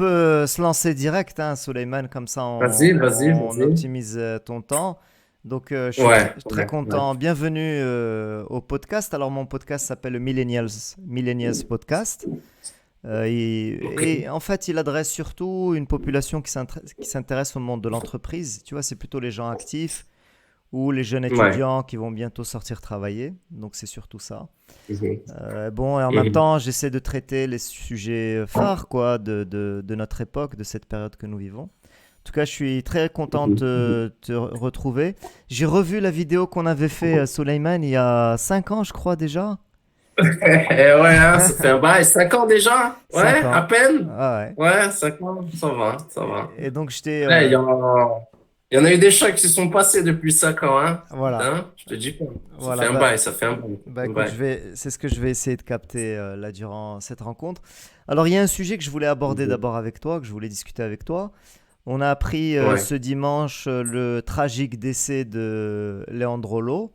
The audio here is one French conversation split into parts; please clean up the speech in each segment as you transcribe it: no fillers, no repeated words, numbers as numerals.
peut se lancer direct, hein, Souleymane, comme ça Vas-y, vas-y, on vas-y. optimise ton temps. Donc, je suis Ouais, très ouais, ouais. content. Bienvenue au podcast. Alors, mon podcast s'appelle le Millennials Podcast. Ok. Et en fait, il adresse surtout une population qui s'intéresse au monde de l'entreprise. Tu vois, c'est plutôt les gens actifs ou les jeunes Ouais. étudiants qui vont bientôt sortir travailler. Donc, c'est surtout ça. Mhm, Bon, et en même mhm, temps, j'essaie de traiter les sujets phares quoi, de notre époque, de cette période que nous vivons. En tout cas, je suis très content de mhm, mhm. te retrouver. J'ai revu la vidéo qu'on avait fait, Soleiman, il y a 5 ans, je crois déjà. Ouais, hein, ça fait un bail. 5 ans déjà? 5 Ouais, à ans. peine? Ah ouais. Ouais, 5 ans, ça va, ça va. Et donc, j'étais. Ouais, il y en a eu des chocs qui se sont passés depuis 5 ans, hein. Voilà. Hein, je te dis pas. Ça fait Voilà. un bail, ça fait un bail. Bah Un écoute, bail. c'est ce que je vais essayer de capter là durant cette rencontre. Alors, il y a un sujet que je voulais aborder Mhm. d'abord avec toi, que je voulais discuter avec toi. On a appris Ouais. ce dimanche le tragique décès de Leandro Lo.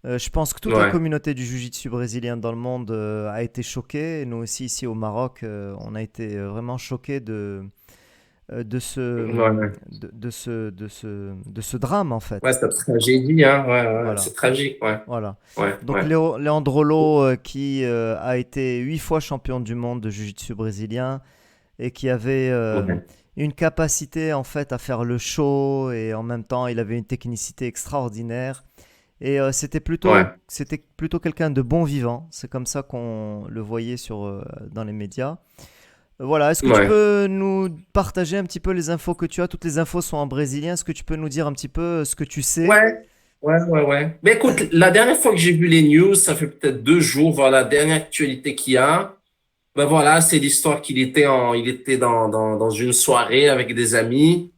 Je pense que toute la Ouais. communauté du jiu-jitsu brésilien dans le monde a été choquée. Et nous aussi, ici au Maroc, on a été vraiment choqués Ouais. de ce drame, en Ouais, fait. c'est une tragédie, hein. Ouais, ouais, Voilà. c'est tragique, ouais. Voilà. Ouais, Donc ouais. Leandro Lo, qui a été 8 fois champion du monde de jiu-jitsu brésilien et qui avait Ouais. une capacité en fait à faire le show et en même temps il avait une technicité extraordinaire. Et Ouais. c'était plutôt quelqu'un de bon vivant. C'est comme ça qu'on le voyait dans les médias. Voilà, est-ce que tu Ouais. peux nous partager un petit peu les infos que tu as? Toutes les infos sont en brésilien. Est-ce que tu peux nous dire un petit peu ce que tu sais? Ouais. Ouais, ouais, ouais. Mais écoute, la dernière fois que j'ai vu les news, ça fait peut-être 2 jours, voilà, la dernière actualité qu'il y a. Ben voilà, c'est l'histoire il était dans une soirée avec des amis.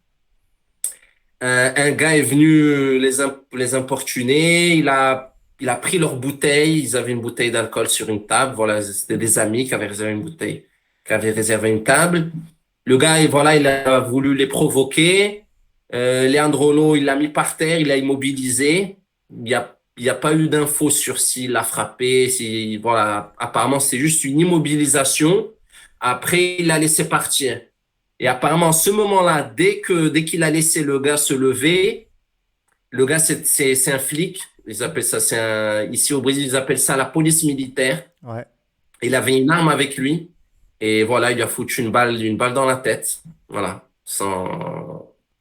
Un gars est venu les importuner. Il a pris leur bouteille. Ils avaient une bouteille d'alcool sur une table. Voilà, c'était des amis qui avaient réservé une bouteille, qui avaient réservé une table. Le gars, voilà, il a voulu les provoquer. Leandro Lo, il l'a mis par terre, il l'a immobilisé. Il y a pas eu d'infos sur s'il l'a frappé. Si, voilà, apparemment, c'est juste une immobilisation. Après, il l'a laissé partir. Et apparemment, à ce moment-là, dès qu'il a laissé le gars se lever, le gars, c'est un flic. Ils appellent ça, ici au Brésil, ils appellent ça la police militaire. Ouais, Il avait une arme avec lui. Et voilà, il lui a foutu une balle dans la tête. Voilà.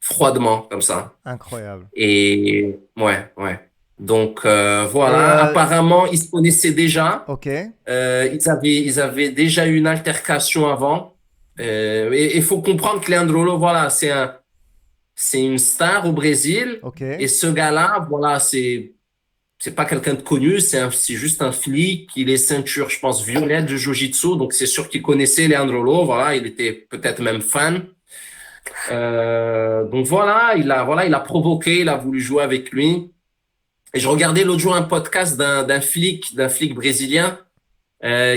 Froidement, comme ça. incroyable. Et ouais, ouais. Donc, Et voilà. Apparemment, ils se connaissaient déjà. ok, Ils avaient déjà eu une altercation avant. Et il faut comprendre que Leandro Lo, voilà, c'est une star au Brésil. ok. Et ce gars-là, voilà, c'est pas quelqu'un de connu, c'est juste un flic. Il est ceinture, je pense, violette de Jiu-Jitsu. Donc, c'est sûr qu'il connaissait Leandro Lo. Voilà, il était peut-être même fan. Donc, voilà, il a provoqué, il a voulu jouer avec lui. Et je regardais l'autre jour un podcast d'un flic brésilien.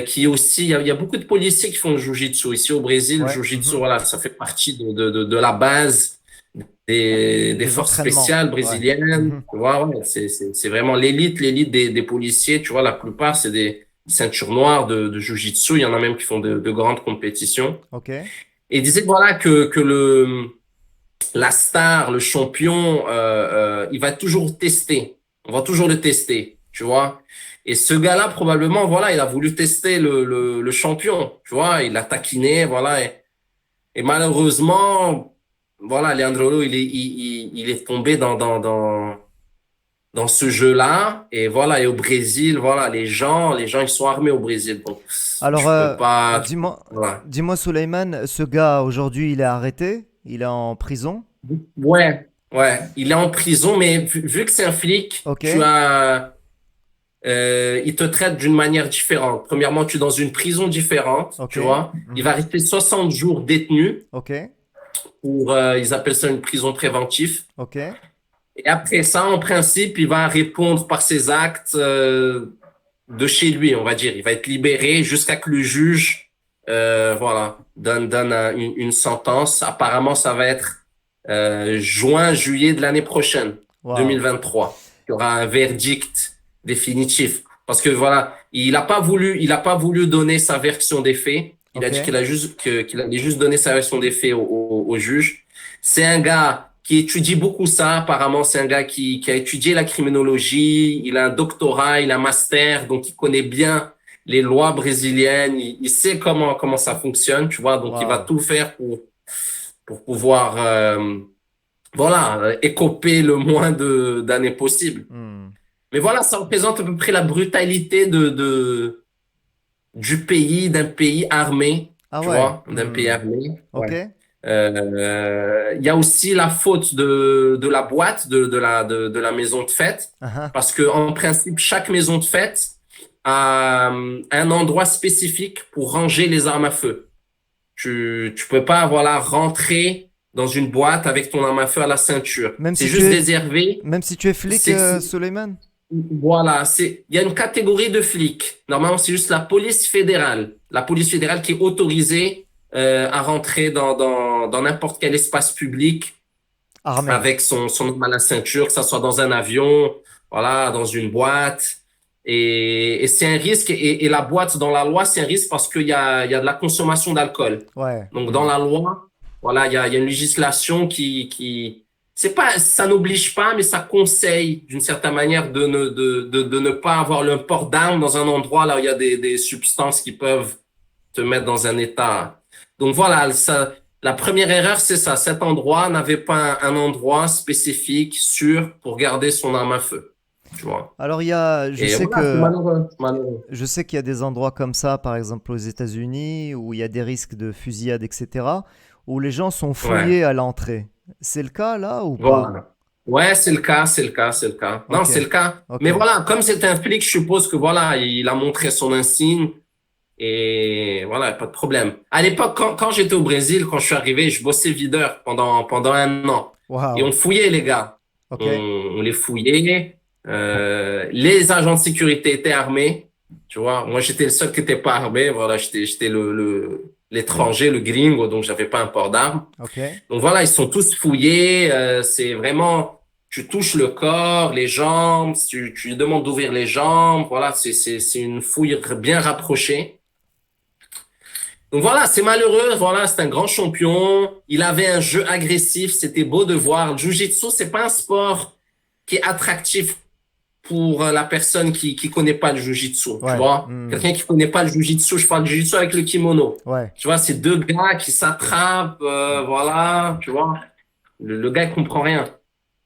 Qui aussi, il y a beaucoup de policiers qui font le jiu-jitsu. Ici au Brésil, le Ouais. jiu-jitsu, Mhm. voilà, ça fait partie de la base des Des forces entraînements. spéciales Ouais. brésiliennes. Mhm. Tu vois, ouais, c'est vraiment l'élite des policiers. Tu vois, la plupart, c'est des ceintures noires de jiu-jitsu. Il y en a même qui font de grandes compétitions. Ok. Et il disait, voilà, que la star, le champion, il va toujours tester. On va toujours le tester, tu vois. Et ce gars-là, probablement, voilà, il a voulu tester le champion, tu vois. Il l'a taquiné, voilà. Et malheureusement, voilà, Leandro Lo, il est tombé dans ce jeu-là. Et voilà, et au Brésil, voilà, les gens, ils sont armés au Brésil. Donc, Alors, voilà. dis-moi, Suleiman, ce gars aujourd'hui, il est arrêté, il est en prison. Ouais, ouais, il est en prison, mais vu que c'est un flic, Ok. il te traite d'une manière différente. Premièrement, tu es dans une prison différente, Ok. tu vois. Il va Mhm. rester 60 jours détenu Ok. ils appellent ça une prison préventive. Ok. Et après ça, en principe, il va répondre par ses actes de chez lui, on va dire. Il va être libéré jusqu'à que le juge, voilà, donne une sentence. Apparemment, ça va être juin, juillet de l'année prochaine, Waouh. 2023. Il y aura un verdict définitif. Parce que voilà, il a pas voulu donner sa version des faits. Il a Ok. dit qu'il allait juste donner sa version des faits au juge. C'est un gars qui étudie beaucoup ça. Apparemment, c'est un gars qui a étudié la criminologie. Il a un doctorat, il a un master, donc il connaît bien les lois brésiliennes. Il sait comment ça fonctionne, tu vois. Donc, il va Waouh. tout faire pour pouvoir, voilà, écoper le moins d'années possible. Hmm. Mais voilà, ça représente à peu près la brutalité du pays, d'un pays armé, Ah tu ouais. vois, d'un pays Hmm. armé. Ok. Ouais. Il y a aussi la faute de la boîte, de la maison de fête, Ah ah. parce que en principe, chaque maison de fête a un endroit spécifique pour ranger les armes à feu. Tu peux pas, voilà, rentrer dans une boîte avec ton arme à feu à la ceinture. Même C'est si tu juste es, réservé. même si tu es flic, C'est Suleiman? voilà, il y a une catégorie de flics. Normalement, c'est juste la police fédérale. La police fédérale qui est autorisée à rentrer dans n'importe quel espace public Armé. avec son arme à la ceinture, que ça soit dans un avion, voilà, dans une boîte. Et c'est un risque. Et la boîte dans la loi, c'est un risque parce qu'il y a de la consommation d'alcool. Ouais. Donc, dans Hmm. la loi, voilà, il y a une législation c'est pas, ça n'oblige pas, mais ça conseille d'une certaine manière de ne pas avoir le port d'armes dans un endroit là où il y a des substances qui peuvent te mettre dans un état. Donc voilà, la première erreur, c'est ça. Cet endroit n'avait pas un endroit spécifique sûr pour garder son arme à feu. Tu vois. Alors Et voilà, c'est malheureux. C'est malheureux. je sais qu'il y a des endroits comme ça, par exemple aux États-Unis, où il y a des risques de fusillade, etc., où les gens sont Ouais. fouillés à l'entrée. C'est le cas là ou pas? Voilà. Ouais, c'est le cas, c'est le cas, c'est le cas. Non, Ok, c'est le cas. ok, Mais voilà, comme c'est un flic, je suppose que voilà, il a montré son insigne et voilà, pas de problème. À l'époque, quand j'étais au Brésil, quand je suis arrivé, je bossais videur pendant un an. Et on waouh, fouillait les gars. ok, On les fouillait. Les agents de sécurité étaient armés. Tu vois, moi j'étais le seul qui n'était pas armé. Voilà, j'étais l'étranger, le gringo, donc j'avais pas un port d'armes. ok. Donc voilà, ils sont tous fouillés. C'est vraiment, tu touches le corps, les jambes, tu lui demandes d'ouvrir les jambes. Voilà, c'est une fouille bien rapprochée. Donc voilà, c'est malheureux. Voilà, c'est un grand champion. Il avait un jeu agressif. C'était beau de voir. Le Jiu-Jitsu, c'est pas un sport qui est attractif pour la personne qui connaît pas le Jiu-Jitsu. Tu Ouais, vois, hmm, quelqu'un qui connaît pas le Jiu-Jitsu, je parle du Jiu-Jitsu avec le kimono. ouais. Tu vois, c'est deux gars qui s'attrapent. Voilà, tu vois. Le gars, il comprend rien.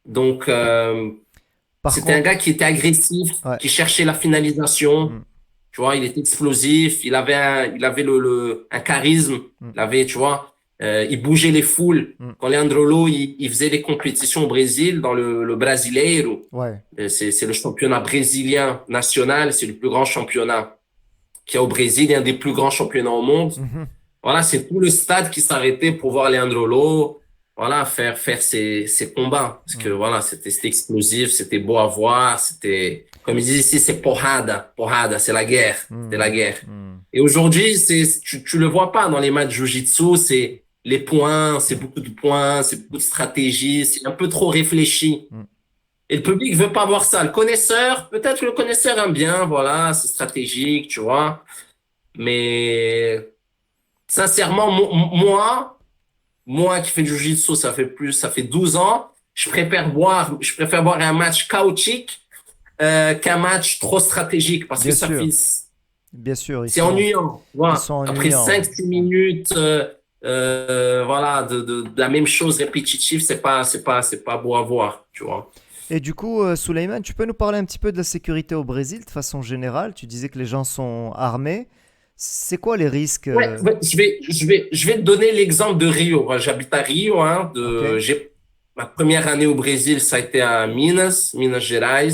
Donc, Par c'était un contre, gars qui était agressif, ouais, qui cherchait la finalisation. hmm, Tu vois, il était explosif. Il avait un charisme. hmm, Il avait, tu vois, il bougeait les foules. hmm, Quand Leandro Lo, il faisait les compétitions au Brésil, dans le Brasileiro, ouais, c'est le championnat brésilien national. C'est le plus grand championnat qu'il y a au Brésil, et un des plus grands championnats au monde. mhm, Voilà, c'est tout le stade qui s'arrêtait pour voir Leandro Lo, voilà, faire ses combats. Parce que hmm, voilà, c'était explosif, c'était beau à voir, c'était, comme ils disent ici, c'est porrada, porrada, c'est la guerre, c'est la hmm, guerre. hmm. Et aujourd'hui, tu le vois pas dans les matchs Jiu-Jitsu, c'est les points, c'est beaucoup de points, c'est beaucoup de stratégie, c'est un peu trop réfléchi. Hmm. Et le public veut pas voir ça. Le connaisseur, peut-être que le connaisseur aime bien, voilà, c'est stratégique, tu vois. Mais sincèrement, moi qui fais du jiu-jitsu, ça fait 12 ans, je préfère voir un match chaotique qu'un match trop stratégique parce que Bien ça fait, sûr, bien sûr, c'est ennuyant. ils Voilà. sont Après ennuyants. 5-6 minutes, voilà, de la même chose répétitive, c'est pas beau à voir, tu vois. Et du coup, Souleymane, tu peux nous parler un petit peu de la sécurité au Brésil de façon générale? Tu disais que les gens sont armés. C'est quoi les risques Ouais, ouais, je vais te donner l'exemple de Rio. Moi, j'habite à Rio, hein, Ok, ma première année au Brésil, ça a été à Minas Gerais.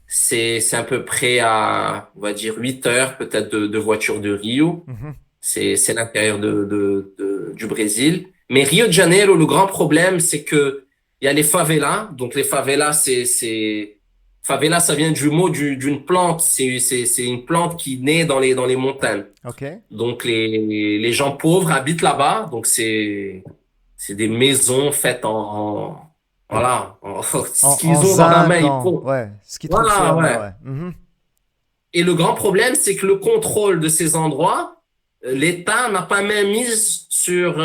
C'est à peu près à, on va dire, 8 heures peut-être de voiture de Rio. mhm, C'est l'intérieur du Brésil. Mais Rio de Janeiro, le grand problème, c'est que il y a les favelas. Donc les favelas, favela, ça vient du mot d'une plante. C'est une plante qui naît dans les montagnes. ok. Donc les gens pauvres habitent là-bas. Donc c'est des maisons faites voilà, ce En qu'ils ont dans la main, zinc, ils font. ouais, ce qu'ils trouvent sous la Voilà, main, ouais. ouais. Mhm, Et le grand problème, c'est que le contrôle de ces endroits, l'État n'a pas main mise sur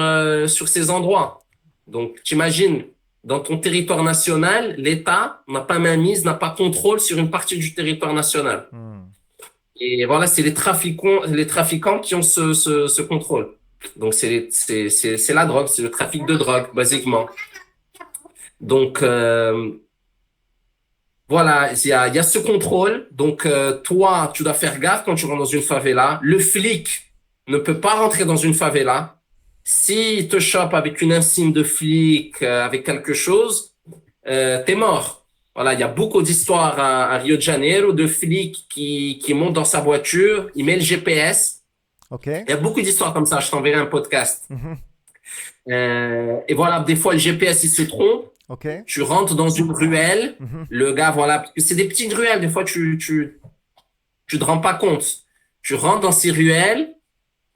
ces endroits. Donc, t'imagines, dans ton territoire national, l'État n'a pas main mise, n'a pas contrôle sur une partie du territoire national. Hmm. Et voilà, c'est les trafiquants qui ont ce contrôle. Donc, c'est la drogue, c'est le trafic de drogue, basiquement. Donc, voilà, il y a ce contrôle. Donc, toi, tu dois faire gaffe quand tu rentres dans une favela. Le flic ne peut pas rentrer dans une favela. S'il te chope avec une insigne de flic, avec quelque chose, t'es mort. Voilà, il y a beaucoup d'histoires à Rio de Janeiro de flics qui montent dans sa voiture, il met le GPS. Ok. Il y a beaucoup d'histoires comme ça. Je t'enverrai un podcast. Mhm. Et voilà, des fois, le GPS, il se trompe. Ok. Tu rentres dans une ruelle. Mhm. Le gars, voilà, parce que c'est des petites ruelles. Des fois, tu te rends pas compte. Tu rentres dans ces ruelles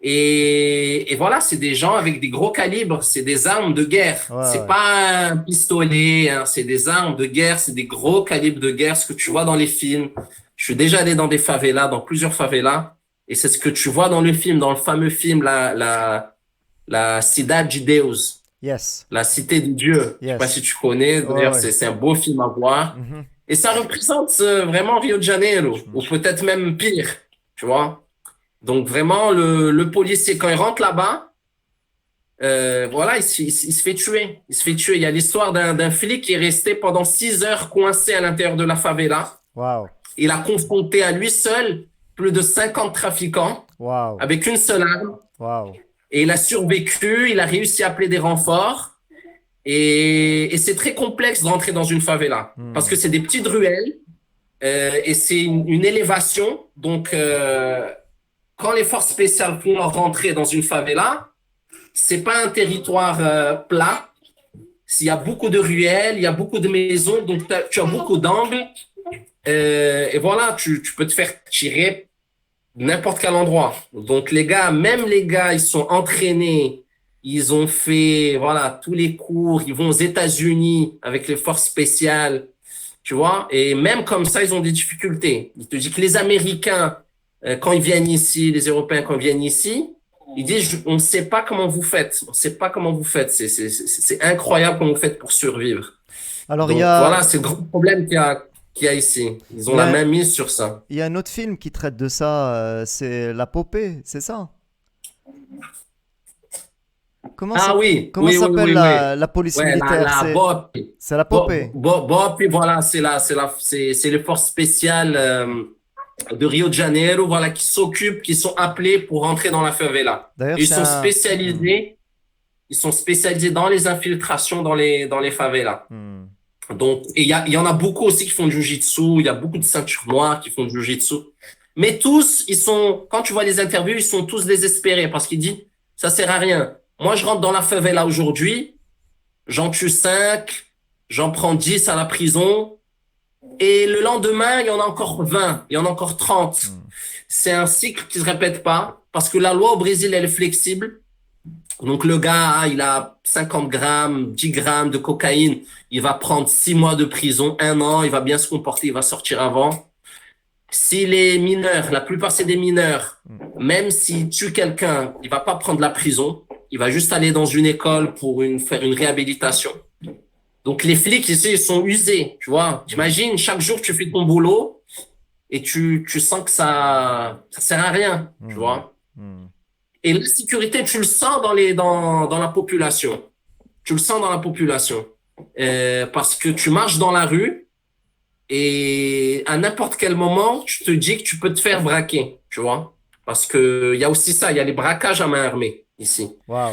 et voilà, c'est des gens avec des gros calibres. C'est des armes de guerre. Ouais, C'est ouais. pas un pistolet, hein, c'est des armes de guerre. C'est des gros calibres de guerre, ce que tu vois dans les films. Je suis déjà allé dans des favelas, dans plusieurs favelas. Et c'est ce que tu vois dans le film, dans le fameux film, la Cidade de Deus. Yes. La Cité de Dieu. Je sais pas Yes. si tu connais. Ouais, D'ailleurs, ouais. c'est un beau film à voir. Mhm. Et ça représente vraiment Rio de Janeiro, ou peut-être même pire, tu vois. Donc vraiment, le policier, quand il rentre là-bas, voilà, il se fait tuer. Il se fait tuer. Il y a l'histoire d'un flic qui est resté pendant 6 heures coincé à l'intérieur de la favela. Wow. Il a confronté à lui seul plus de 50 trafiquants Wow. avec une seule arme. Wow. Et il a survécu. Il a réussi à appeler des renforts. Et c'est très complexe de rentrer dans une favela parce Hmm. que c'est des petites ruelles et c'est une élévation. Donc, quand les forces spéciales font leur rentrée dans une favela, c'est pas un territoire plat. Il y a beaucoup de ruelles, il y a beaucoup de maisons, donc tu as beaucoup d'angles. Et voilà, tu peux te faire tirer n'importe quel endroit. Donc les gars, même les gars, ils sont entraînés, ils ont fait voilà tous les cours, ils vont aux États-Unis avec les forces spéciales, tu vois. Et même comme ça, ils ont des difficultés. Il te dit que les Américains, quand ils viennent ici, les Européens quand ils viennent ici, ils disent on ne sait pas comment vous faites, on ne sait pas comment vous faites. C'est incroyable comment vous faites pour survivre. Alors, Donc voilà, c'est le grand problème qu'il y a ici. Ils il ont y la a, main mise sur ça. il y a un autre film qui traite de ça, c'est La Popée, c'est ça? Comment ça, Ah oui, comment oui, oui, s'appelle oui, oui. la police Ouais, militaire? Bop. C'est La Popée. Puis voilà, c'est les forces spéciales de Rio de Janeiro, voilà, qui sont appelés pour rentrer dans la favela. D'ailleurs, Et c'est un. Hmm. ils sont spécialisés dans les infiltrations dans les favelas. Hmm. Donc, et il y en a beaucoup aussi qui font du jiu-jitsu, il y a beaucoup de ceintures noires qui font du jiu-jitsu. Mais tous, quand tu vois les interviews, ils sont tous désespérés parce qu'ils disent, ça sert à rien. Moi, je rentre dans la favela aujourd'hui, j'en tue 5, j'en prends 10 à la prison, et le lendemain, il y en a encore 20, il y en a encore 30. Hmm. C'est un cycle qui se répète pas, parce que la loi au Brésil, elle est flexible. Donc le gars, il a 50 grammes, 10 grammes de cocaïne, il va prendre 6 mois de prison, 1 an, il va bien se comporter, il va sortir avant. S'il est mineur, la plupart c'est des mineurs, Hmm. même s'il tue quelqu'un, il va pas prendre la prison, il va juste aller dans une école pour faire une réhabilitation. Donc les flics ici, ils sont usés, tu vois. T'imagines, chaque jour tu fais ton boulot et tu sens que ça sert à rien, tu Hmm. vois. Hmm. Et l'insécurité, tu le sens dans la population. Tu le sens dans la population. Parce que tu marches dans la rue et à n'importe quel moment, tu te dis que tu peux te faire braquer, tu vois. Parce que il y a aussi ça, il y a les braquages à main armée ici. Wow.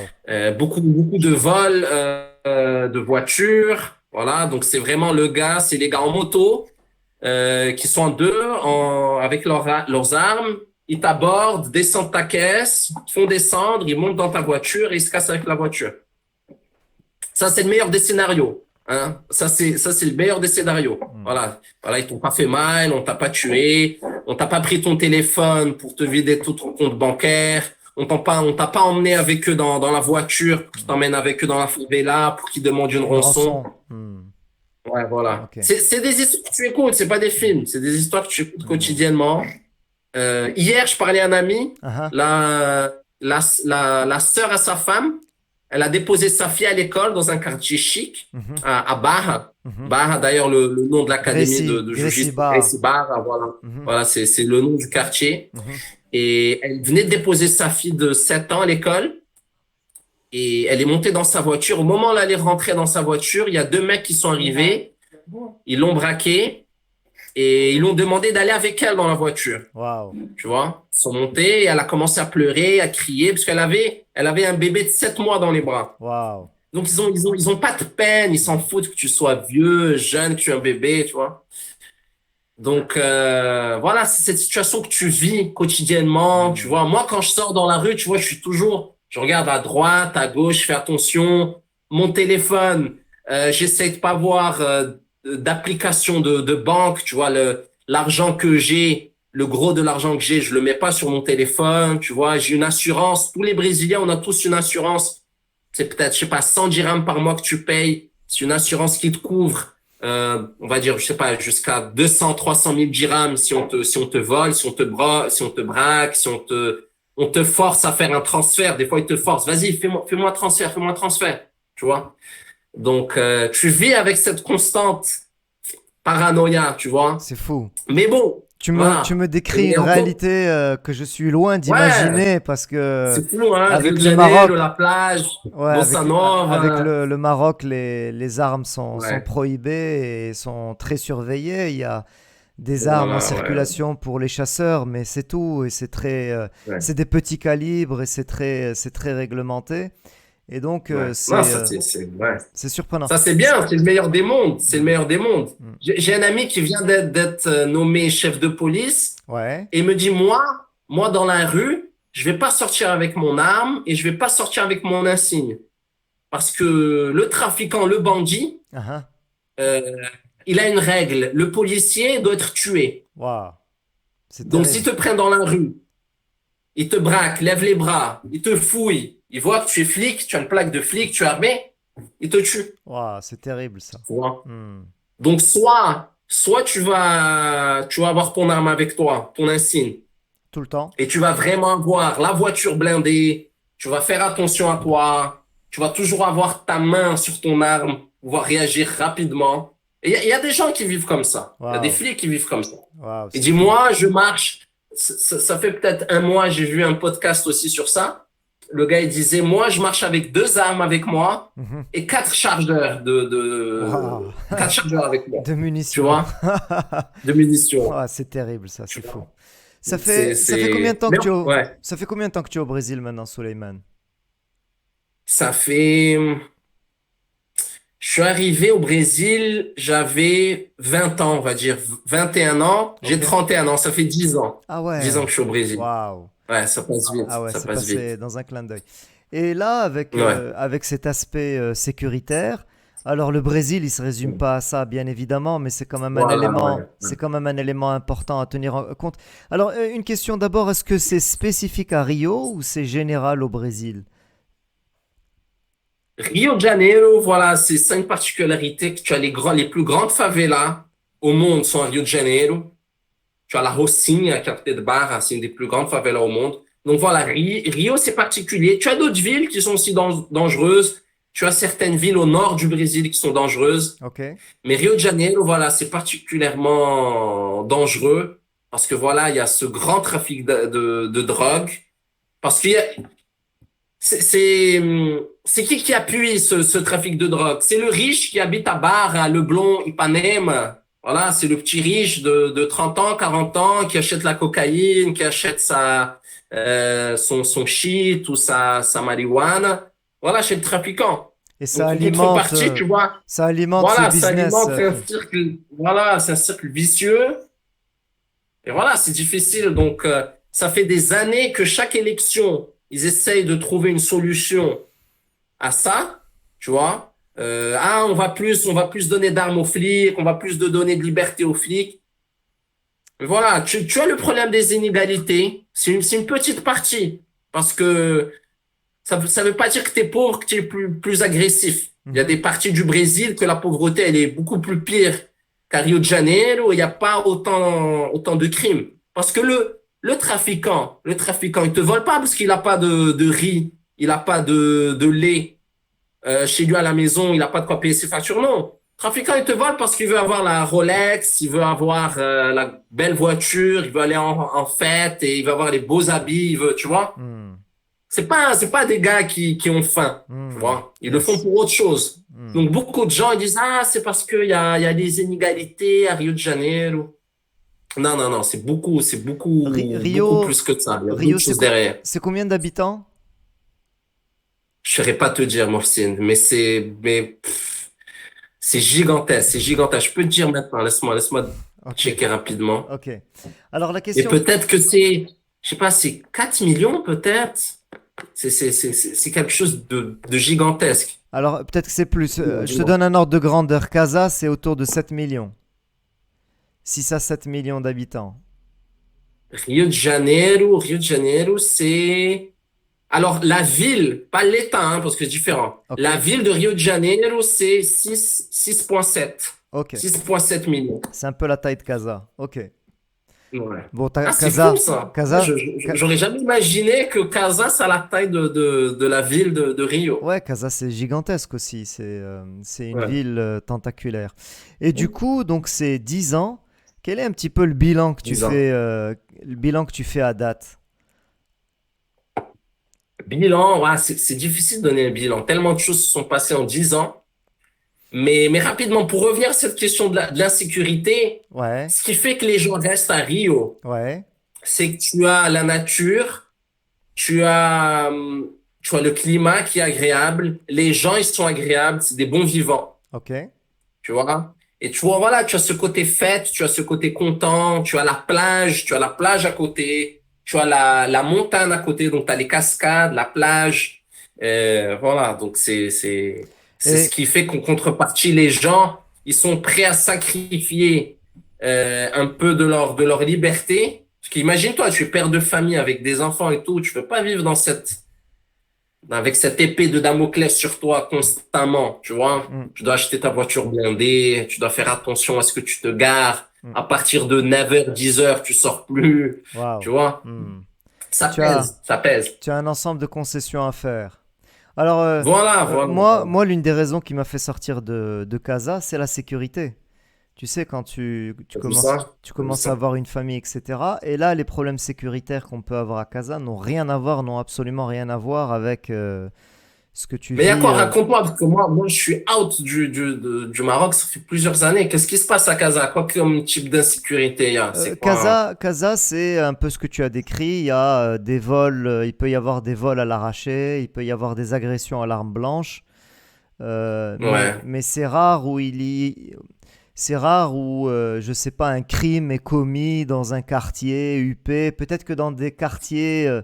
Beaucoup, beaucoup de vols de voitures. Voilà, donc c'est vraiment c'est les gars en moto qui sont en deux avec leurs armes. Ils t'abordent, descendent ta caisse, te font descendre, ils montent dans ta voiture et ils se cassent avec la voiture. Ça, c'est le meilleur des scénarios. Hein. Ça, c'est le meilleur des scénarios. Hmm. Voilà, ils t'ont pas fait mal, on t'a pas tué, on t'a pas pris ton téléphone pour te vider tout ton compte bancaire, on t'a pas emmené avec eux dans la voiture, pour qu'ils t'emmènent avec eux dans la favela, pour qu'ils demandent une Une rançon. rançon. Hmm. Ouais, voilà. Ok. C'est des histoires que tu écoutes, c'est pas des films, c'est des histoires que tu écoutes Hmm. quotidiennement. Hier, je parlais à un ami, Ah ah. là, la sœur à sa femme, elle a déposé sa fille à l'école dans un quartier chic Mhm, à Barra. mhm. Barra, d'ailleurs, le nom de l'académie de Gracie Jiu-Jitsu, Barra. c'est Barra, voilà. Mhm, Voilà, c'est le nom du quartier. mhm. Et elle venait de déposer sa fille de 7 ans à l'école. Et elle est montée dans sa voiture. Au moment où elle allait rentrer dans sa voiture, il y a deux mecs qui sont arrivés. Ils l'ont braquée et ils l'ont demandé d'aller avec elle dans la voiture. Waouh, Tu vois, ils sont montés et elle a commencé à pleurer, à crier, parce elle avait un bébé de 7 mois dans les bras. waouh. Donc, ils ont pas de peine, ils s'en foutent que tu sois vieux, jeune, que tu es un bébé, tu vois. Donc, voilà, c'est cette situation que tu vis quotidiennement, tu Hmm. vois. Moi, quand je sors dans la rue, tu vois, je regarde à droite, à gauche, je fais attention. Mon téléphone, j'essaie de pas voir d'application de banque, tu vois, l'argent que j'ai, le gros de l'argent que j'ai, je le mets pas sur mon téléphone, tu vois. J'ai une assurance. Tous les Brésiliens, on a tous une assurance. C'est peut-être, je sais pas, 100 dirhams par mois que tu payes. C'est une assurance qui te couvre on va dire, je sais pas, jusqu'à 200, 300 000 dirhams si on te vole, si on te braque, on te force à faire un transfert. Des fois, ils te forcent. Vas-y, fais-moi un transfert, fais-moi un transfert. Tu vois? Donc, tu vis avec cette constante paranoïa, tu vois? C'est fou. Mais bon, Tu voilà. me décris Et une encore, réalité que je suis loin ouais, d'imaginer parce que c'est fou, hein? Rio avec de le Janeiro, Maroc, la plage, ouais, Bossa avec Nova. le Maroc, les armes sont Ouais, prohibées et sont très surveillées. Il y a des armes en voilà, ouais, circulation pour les chasseurs, mais c'est tout. Et ouais. c'est des petits calibres et c'est très réglementé. Et donc, Ouais. Non, ouais. c'est surprenant. Ça, c'est bien, c'est le meilleur des mondes. C'est le Mm, meilleur des mondes. mm. J'ai un ami qui vient d'être nommé chef de police Ouais. et il me dit, moi, dans la rue, je vais pas sortir avec mon arme et je vais pas sortir avec mon insigne. Parce que le trafiquant, le bandit, Ah, ah. euh, il a une règle. Le policier doit être tué. Waouh. C'est Donc, s'il terrible. te prend dans la rue, il te braque, lève les bras, il te fouille, il voit que tu es flic, tu as une plaque de flic, tu es armé, il te tue. Waouh, c'est terrible ça. Tu vois. Hmm. Donc, soit tu vas avoir ton arme avec toi, ton insigne, Tout le temps. et tu vas vraiment avoir la voiture blindée, tu vas faire attention à toi, tu vas toujours avoir ta main sur ton arme, pouvoir réagir rapidement. Et il y a des gens qui vivent comme ça. Il y a des Waouh. flics qui vivent comme ça. Waouh, Et c'est fou. dis-moi, je marche. Ça fait peut-être un mois, j'ai vu un podcast aussi sur ça. Le gars, il disait, moi, je marche avec deux armes avec moi Mhm. et quatre chargeurs Waouh. quatre chargeurs avec moi. De Tu munitions. vois, de munitions. Ouah, c'est terrible ça, Tu c'est fou. vois. C'est, Ça fait combien de temps mais que ouais, ça fait combien de temps que tu es au Brésil maintenant, Suleiman? ça fait, je suis arrivé au Brésil, j'avais 20 ans, on va dire, 21 ans. J'ai Ok. 31 ans, ça fait 10 ans. Ah 10 ans ouais. que je suis au Brésil. Waouh. Ouais, ça passe vite, Ah ouais, ça c'est passe vite. passé dans un clin d'œil. Et là, Ouais. avec cet aspect sécuritaire, alors le Brésil, il se résume pas à ça, bien évidemment, mais Voilà, ouais. c'est quand même un élément important à tenir en compte. Alors, une question d'abord, est-ce que c'est spécifique à Rio ou c'est général au Brésil? Rio de Janeiro, voilà, c'est cinq particularités que tu as les plus grandes favelas au monde sont à Rio de Janeiro. Tu as la Rocinha, qui est à côté de Barra, c'est une des plus grandes favelas au monde. Donc voilà, Rio, c'est particulier. Tu as d'autres villes qui sont aussi dangereuses. Tu as certaines villes au nord du Brésil qui sont dangereuses. Ok. Mais Rio de Janeiro, voilà, c'est particulièrement dangereux parce que voilà, il y a ce grand trafic de drogue. Parce qu'il y a, c'est qui appuie ce trafic de drogue? C'est le riche qui habite à Barra, à Leblon, Ipanema. Voilà, c'est le petit riche de 30 ans, 40 ans qui achète la cocaïne, qui achète son shit ou sa marijuana. Voilà, chez le trafiquant. Et Donc, en contrepartie, tu vois, ça alimente ce voilà, ça business. alimente un cercle, voilà, c'est un cercle vicieux. Et voilà, c'est difficile. Donc, ça fait des années que chaque élection, ils essayent de trouver une solution à ça, tu vois. On va plus donner d'armes aux flics, on va plus de donner de liberté aux flics. Mais voilà, tu as le problème des inégalités. C'est une petite partie. Parce que ça veut pas dire que tu es pauvre, que tu es plus agressif. Il y a Mhm. des parties du Brésil que la pauvreté, elle est beaucoup plus pire qu'à Rio de Janeiro. Il n'y a pas autant de crimes. Parce que le trafiquant, il te vole pas parce qu'il a pas de riz, il a pas de lait chez lui à la maison, il a pas de quoi payer ses factures. Non. Le trafiquant, il te vole parce qu'il veut avoir la Rolex, il veut avoir la belle voiture, il veut aller en fête et il veut avoir les beaux habits, il veut, tu vois. Hmm. C'est pas des gars qui ont faim, tu Hmm. vois. Ils le font Yes. pour autre chose. Hmm. Donc, beaucoup de gens, ils disent, ah, c'est parce qu'il y a des inégalités à Rio de Janeiro. Non, non, non, c'est beaucoup Rio, plus que ça. Il y a Rio, d'autres choses derrière. c'est combien d'habitants? Je ne saurais pas te dire, Morcine, c'est gigantesque, c'est gigantesque. Je peux te dire maintenant, laisse-moi Ok, checker rapidement. ok. Alors la Et question, peut-être que je sais pas, c'est 4 millions peut-être. C'est quelque chose de gigantesque. alors peut-être que c'est plus. Dis-moi, Je te dis-moi. donne un ordre de grandeur. Casa, c'est autour de 7 millions. 6 à 7 millions d'habitants. Rio de Janeiro, c'est... Alors, la ville, pas l'État, hein, parce que c'est différent. Ok, La ville de Rio de Janeiro, c'est 6,7. ok. 6,7 millions. C'est un peu la taille de Casa. Ok. Ouais. Bon, Ah, c'est fou Casa, ça. Moi, Casa, Ca- j'aurais jamais imaginé que Casas a la taille de la ville de Rio. ouais, Casa, c'est gigantesque aussi. C'est une Ouais. ville tentaculaire. Et du coup, donc c'est 10 ans. Quel est un petit peu le bilan que tu 10 ans. fais, le bilan que tu fais à date? Bilan, ouais, c'est difficile de donner un bilan. Tellement de choses se sont passées en 10 ans. Mais rapidement, pour revenir à cette question de l'insécurité, Ouais, ce qui fait que les gens restent à Rio, ouais, c'est que tu as la nature, tu as, tu as le climat qui est agréable, les gens, ils sont agréables, c'est des bons vivants, ok. tu vois. Et tu vois, voilà, tu as ce côté fête, tu as ce côté content, tu as la plage à côté, tu as la montagne à côté, donc tu as les cascades, la plage. Voilà, donc c'est ce Et qui fait qu'en contrepartie, les gens, ils sont prêts à sacrifier un peu de leur liberté. Parce qu'imagine-toi, tu es père de famille avec des enfants et tout, tu peux pas vivre avec cette épée de Damoclès sur toi constamment, tu vois. hmm, Tu dois acheter ta voiture blindée, tu dois faire attention à ce que tu te gares. hmm, À partir de 9h, 10h, tu sors plus, tu waouh. vois. Hmm. Ça Tu as, pèse, ça pèse. tu as un ensemble de concessions à faire. Alors, Voilà, voilà, moi, voilà. moi l'une des raisons qui m'a fait sortir de Casa, c'est la sécurité. Tu sais, quand T'as vu ça? tu T'as vu commences à ça? avoir une famille, etc. Et là, les problèmes sécuritaires qu'on peut avoir à Casa n'ont rien à voir, n'ont absolument rien à voir avec ce que tu Mais il y a vis. quoi? Raconte-moi, parce que moi, je suis out du Maroc, ça fait plusieurs années. Qu'est-ce qui se passe à Casa? Quoi comme type d'insécurité il y a? C'est quoi? Casa, c'est un peu ce que tu as décrit. Il y a des vols, il peut y avoir des vols à l'arraché, il peut y avoir des agressions à l'arme blanche. Ouais, Mais c'est rare où, je sais pas, un crime est commis dans un quartier huppé. Peut-être que dans des quartiers,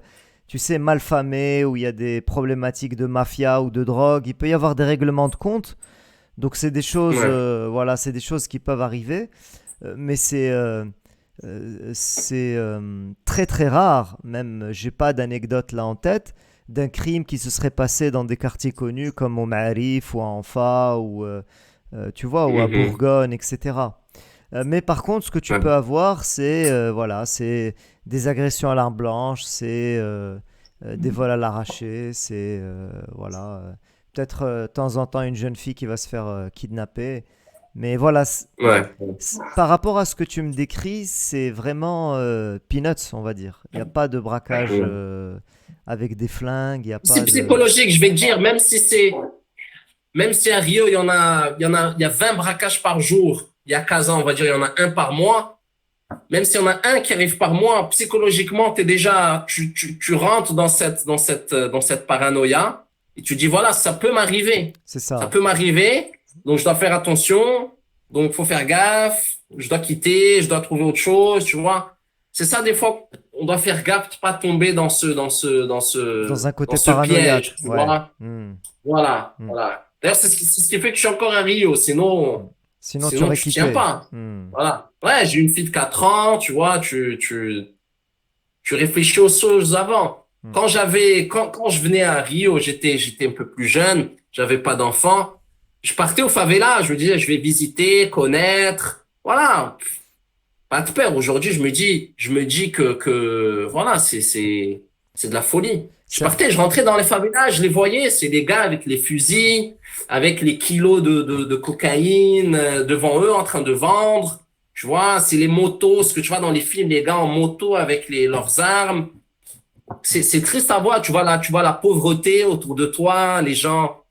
tu sais, malfamés, où il y a des problématiques de mafia ou de drogue, il peut y avoir des règlements de compte. Donc c'est des choses, ouais, voilà, c'est des choses qui peuvent arriver. Mais c'est très très rare. Même, j'ai pas d'anecdote là en tête d'un crime qui se serait passé dans des quartiers connus comme au Maarif ou à Anfa ou tu vois ou à mhm, Bourgogne, etc. Mais par contre, ce que tu ouais, peux avoir, c'est voilà, c'est des agressions à l'arme blanche, c'est des vols à l'arraché, c'est voilà, peut-être de temps en temps une jeune fille qui va se faire kidnapper. Mais voilà, ouais, par rapport à ce que tu me décris, c'est vraiment peanuts, on va dire. Il n'y a pas de braquage ouais. avec des flingues, il n'y a C'est pas de... psychologique, je vais te dire, même si à Rio, il y a 20 braquages par jour, il y a 15 ans, on va dire, il y en a un par mois. Même s'il y en a un qui arrive par mois, psychologiquement, tu rentres dans cette paranoïa et tu dis, voilà, ça peut m'arriver. C'est Ça ça. peut m'arriver. Donc, je dois faire attention. Donc, faut faire gaffe. Je dois quitter. Je dois trouver autre chose, tu vois. C'est ça, des fois, on doit faire gaffe de pas tomber dans ce, dans ce, dans Dans ce, un dans côté ce piège, paranoïaque, tu ouais. vois. Hmm, Voilà, hmm, voilà. D'ailleurs, c'est ce qui fait que je suis encore à Rio. hmm. Sinon, Sinon, tu sinon, aurais tu tiens quitté. pas. Hmm, Voilà. Ouais, j'ai une fille de 4 ans, tu vois, tu réfléchis aux choses avant. hmm. Quand je venais à Rio, j'étais un peu plus jeune, j'avais pas d'enfant. Je partais au favela, je me disais, je vais visiter, connaître. Voilà. pas de peur. Aujourd'hui, je me dis que voilà, c'est de la folie. Je Ça- partais, je rentrais dans les favelas, je les voyais, c'est des gars avec les fusils, avec les kilos de cocaïne devant eux en train de vendre. Tu vois, c'est les motos, ce que tu vois dans les films, les gars en moto avec leurs armes. C'est triste à voir. Tu vois la pauvreté autour de toi, les gens,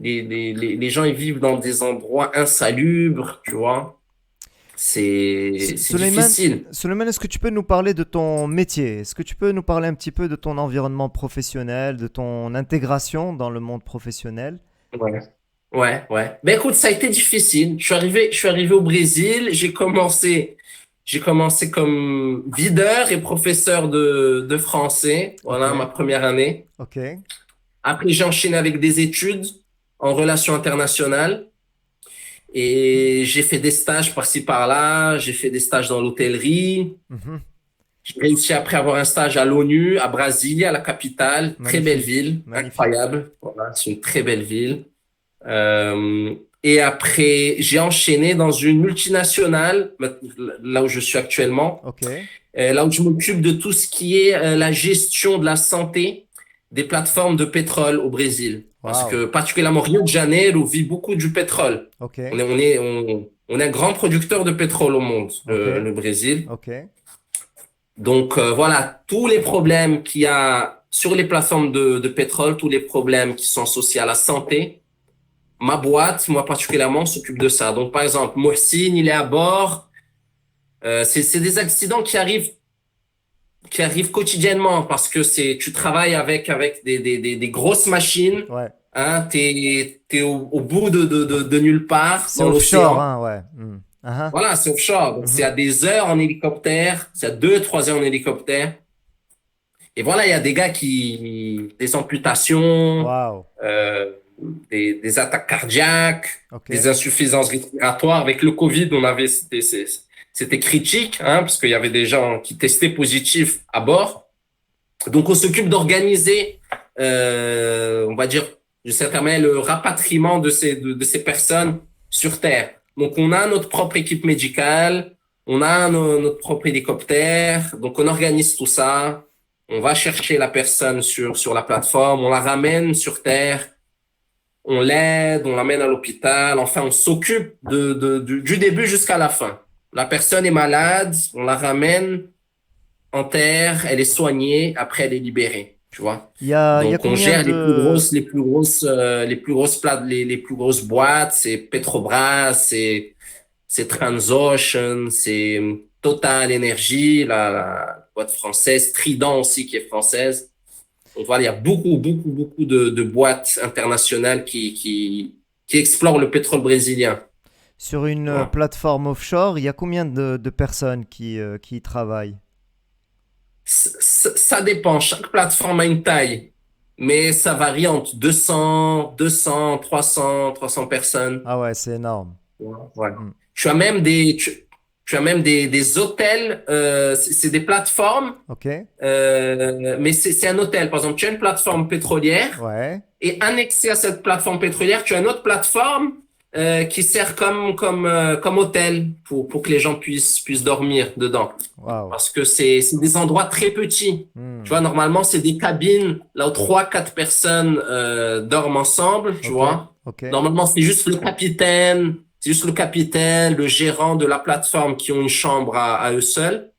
ils vivent dans des endroits insalubres, tu vois. C'est Suleiman, difficile. Suleiman, est-ce que tu peux nous parler de ton métier? Est-ce que tu peux nous parler un petit peu de ton environnement professionnel, de ton intégration dans le monde professionnel? Ouais. Ouais. Ben écoute, ça a été difficile. Je suis arrivé au Brésil. J'ai commencé comme videur et professeur de français. Ok, Voilà, ma première année. ok, Après, j'ai enchaîné avec des études en relations internationales. Et j'ai fait des stages par-ci par-là. J'ai fait des stages dans l'hôtellerie. mhm, J'ai réussi après à avoir un stage à l'ONU, à Brasilia, la capitale. Très belle magnifique, ville, magnifique. incroyable. Voilà, c'est une très belle ville. Et après, j'ai enchaîné dans une multinationale, là où je suis actuellement, Ok, là où je m'occupe de tout ce qui est la gestion de la santé des plateformes de pétrole au Brésil. Parce waouh, que particulièrement Rio de Janeiro vit beaucoup du pétrole. ok, On est un grand producteur de pétrole au monde, ok, le Brésil. ok. Donc voilà, tous les problèmes qu'il y a sur les plateformes de pétrole, tous les problèmes qui sont associés à la santé, ma boîte, moi particulièrement, s'occupe de ça. Donc, par exemple, Mohsin, il est à bord. C'est des accidents qui arrivent quotidiennement parce que tu travailles avec des grosses machines. Ouais, Hein, t'es au bout de nulle part c'est dans offshore, l'océan. hein, ouais. Hmm. Ah, ah, Voilà, c'est offshore. Donc, c'est mhm. à des heures en hélicoptère. C'est à 2, 3 heures en hélicoptère. Et voilà, il y a des gars des amputations, Waouh, euh, des attaques cardiaques, ok, des insuffisances respiratoires. Avec le Covid, c'était critique, hein, parce qu'il y avait des gens qui testaient positifs à bord. Donc, on s'occupe d'organiser, on va dire, d'une certaine manière, le rapatriement de ces personnes sur Terre. Donc, on a notre propre équipe médicale, on a notre propre hélicoptère, donc on organise tout ça. On va chercher la personne sur la plateforme, on la ramène sur Terre, on l'aide, on l'amène à l'hôpital. Enfin, on s'occupe du début jusqu'à la fin. La personne est malade, on la ramène en terre, elle est soignée, après elle est libérée, tu vois. il y a Donc on combien gère de... les plus grosses boîtes, c'est Petrobras, c'est Transocean, c'est Total Energy, la boîte française, Trident aussi qui est française. Donc voilà, il y a beaucoup de boîtes internationales qui explorent le pétrole brésilien, Sur une tu vois. plateforme offshore, il y a combien de personnes qui y travaillent? Ça dépend. Chaque plateforme a une taille, mais ça varie entre 300 personnes. Ah ouais, c'est énorme. Ouais. Hmm. Tu as même tu as même des hôtels. C'est des plateformes, Ok, mais c'est un hôtel. Par exemple, tu as une plateforme pétrolière ouais, et annexé à cette plateforme pétrolière, tu as une autre plateforme qui sert comme hôtel pour que les gens puissent dormir dedans. waouh. Parce que c'est des endroits très petits. Tu Hmm. vois, normalement, c'est des cabines là où 3, 4 personnes dorment ensemble, tu Ok, vois. ok, Normalement, c'est juste le capitaine, le gérant de la plateforme qui ont une chambre à eux seuls.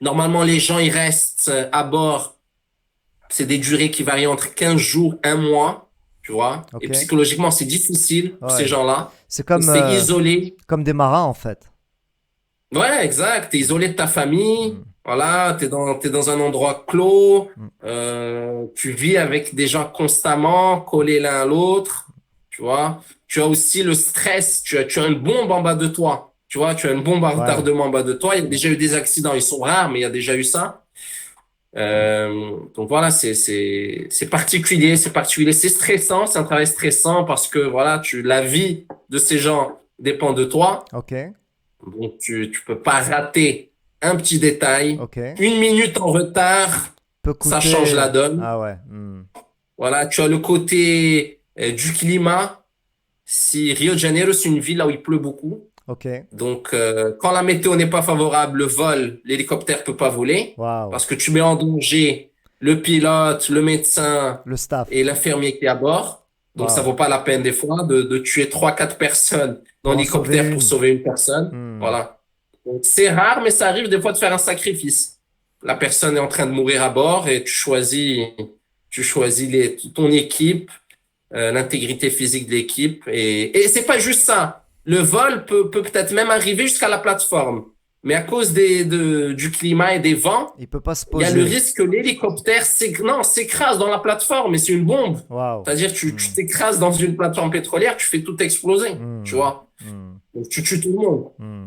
Normalement, les gens, ils restent à bord. C'est des durées qui varient entre 15 jours, un mois, tu vois. Et ok. psychologiquement, c'est difficile pour ces Ouais. gens-là. C'est C'est isolé. comme des marins en fait. Ouais, exact. T'es isolé de ta famille. Hmm, Voilà, t'es dans un endroit clos. hmm. Tu vis avec des gens constamment collés l'un à l'autre. Tu vois. Tu as aussi le stress. Tu as une bombe en bas de toi. Tu vois, tu as une bombe à Ouais. retardement en bas de toi. Il y a déjà eu des accidents. Ils sont rares, mais il y a déjà eu ça. Donc voilà, c'est particulier, c'est particulier, c'est stressant, c'est un travail stressant parce que voilà, la vie de ces gens dépend de toi. Ok, Donc, tu peux pas rater un petit détail. ok. 1 minute en retard, Peut ça change coûter. la donne. Ah ouais. Hmm. Voilà, tu as le côté du climat. Si Rio de Janeiro, c'est une ville là où il pleut beaucoup. Ok. Donc, quand la météo n'est pas favorable, le vol, l'hélicoptère peut pas voler Waouh. parce que tu mets en danger le pilote, le médecin Le staff. et l'infirmier qui est à bord. Donc, ça Waouh. vaut pas la peine des fois de tuer trois, quatre personnes dans Pour en sauver l'hélicoptère pour une. sauver une personne. Hmm. Voilà. Donc, c'est rare, mais ça arrive des fois de faire un sacrifice. La personne est en train de mourir à bord et tu choisis ton équipe, l'intégrité physique de l'équipe. Et c'est pas juste ça. Le vol peut peut-être même arriver jusqu'à la plateforme. Mais à cause du climat et des vents, Il peut pas se il y a le poser. risque que l'hélicoptère s'écrase dans la plateforme, mais c'est une bombe. Waouh. C'est-à-dire, tu Hmm. t'écrases dans une plateforme pétrolière, tu fais tout exploser, tu Hmm. vois. Hmm. Donc, tu tues tout le monde. Hmm.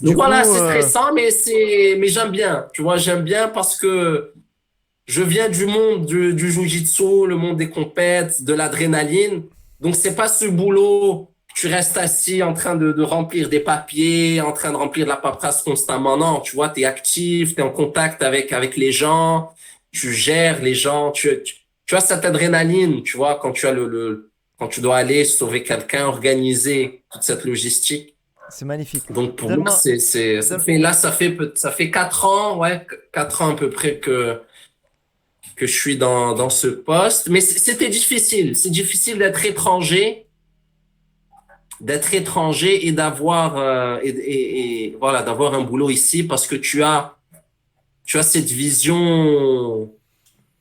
Donc Du voilà, coup, c'est stressant, mais j'aime bien. Tu vois, j'aime bien parce que je viens du monde du jiu-jitsu, le monde des compètes, de l'adrénaline. Donc, c'est pas ce boulot, tu restes assis en train de remplir des papiers, en train de remplir de la paperasse constamment. Non, tu vois, tu es actif, tu es en contact avec les gens, tu gères les gens, tu as cette adrénaline, tu vois, quand tu as quand tu dois aller sauver quelqu'un, organiser toute cette logistique. c'est magnifique. Donc, pour moi, Donne-moi, donne- ça fait 4 ans, ouais, 4 ans à peu près que je suis dans ce poste. Mais c'était difficile. C'est difficile d'être étranger et d'avoir et voilà, d'avoir un boulot ici parce que tu as cette vision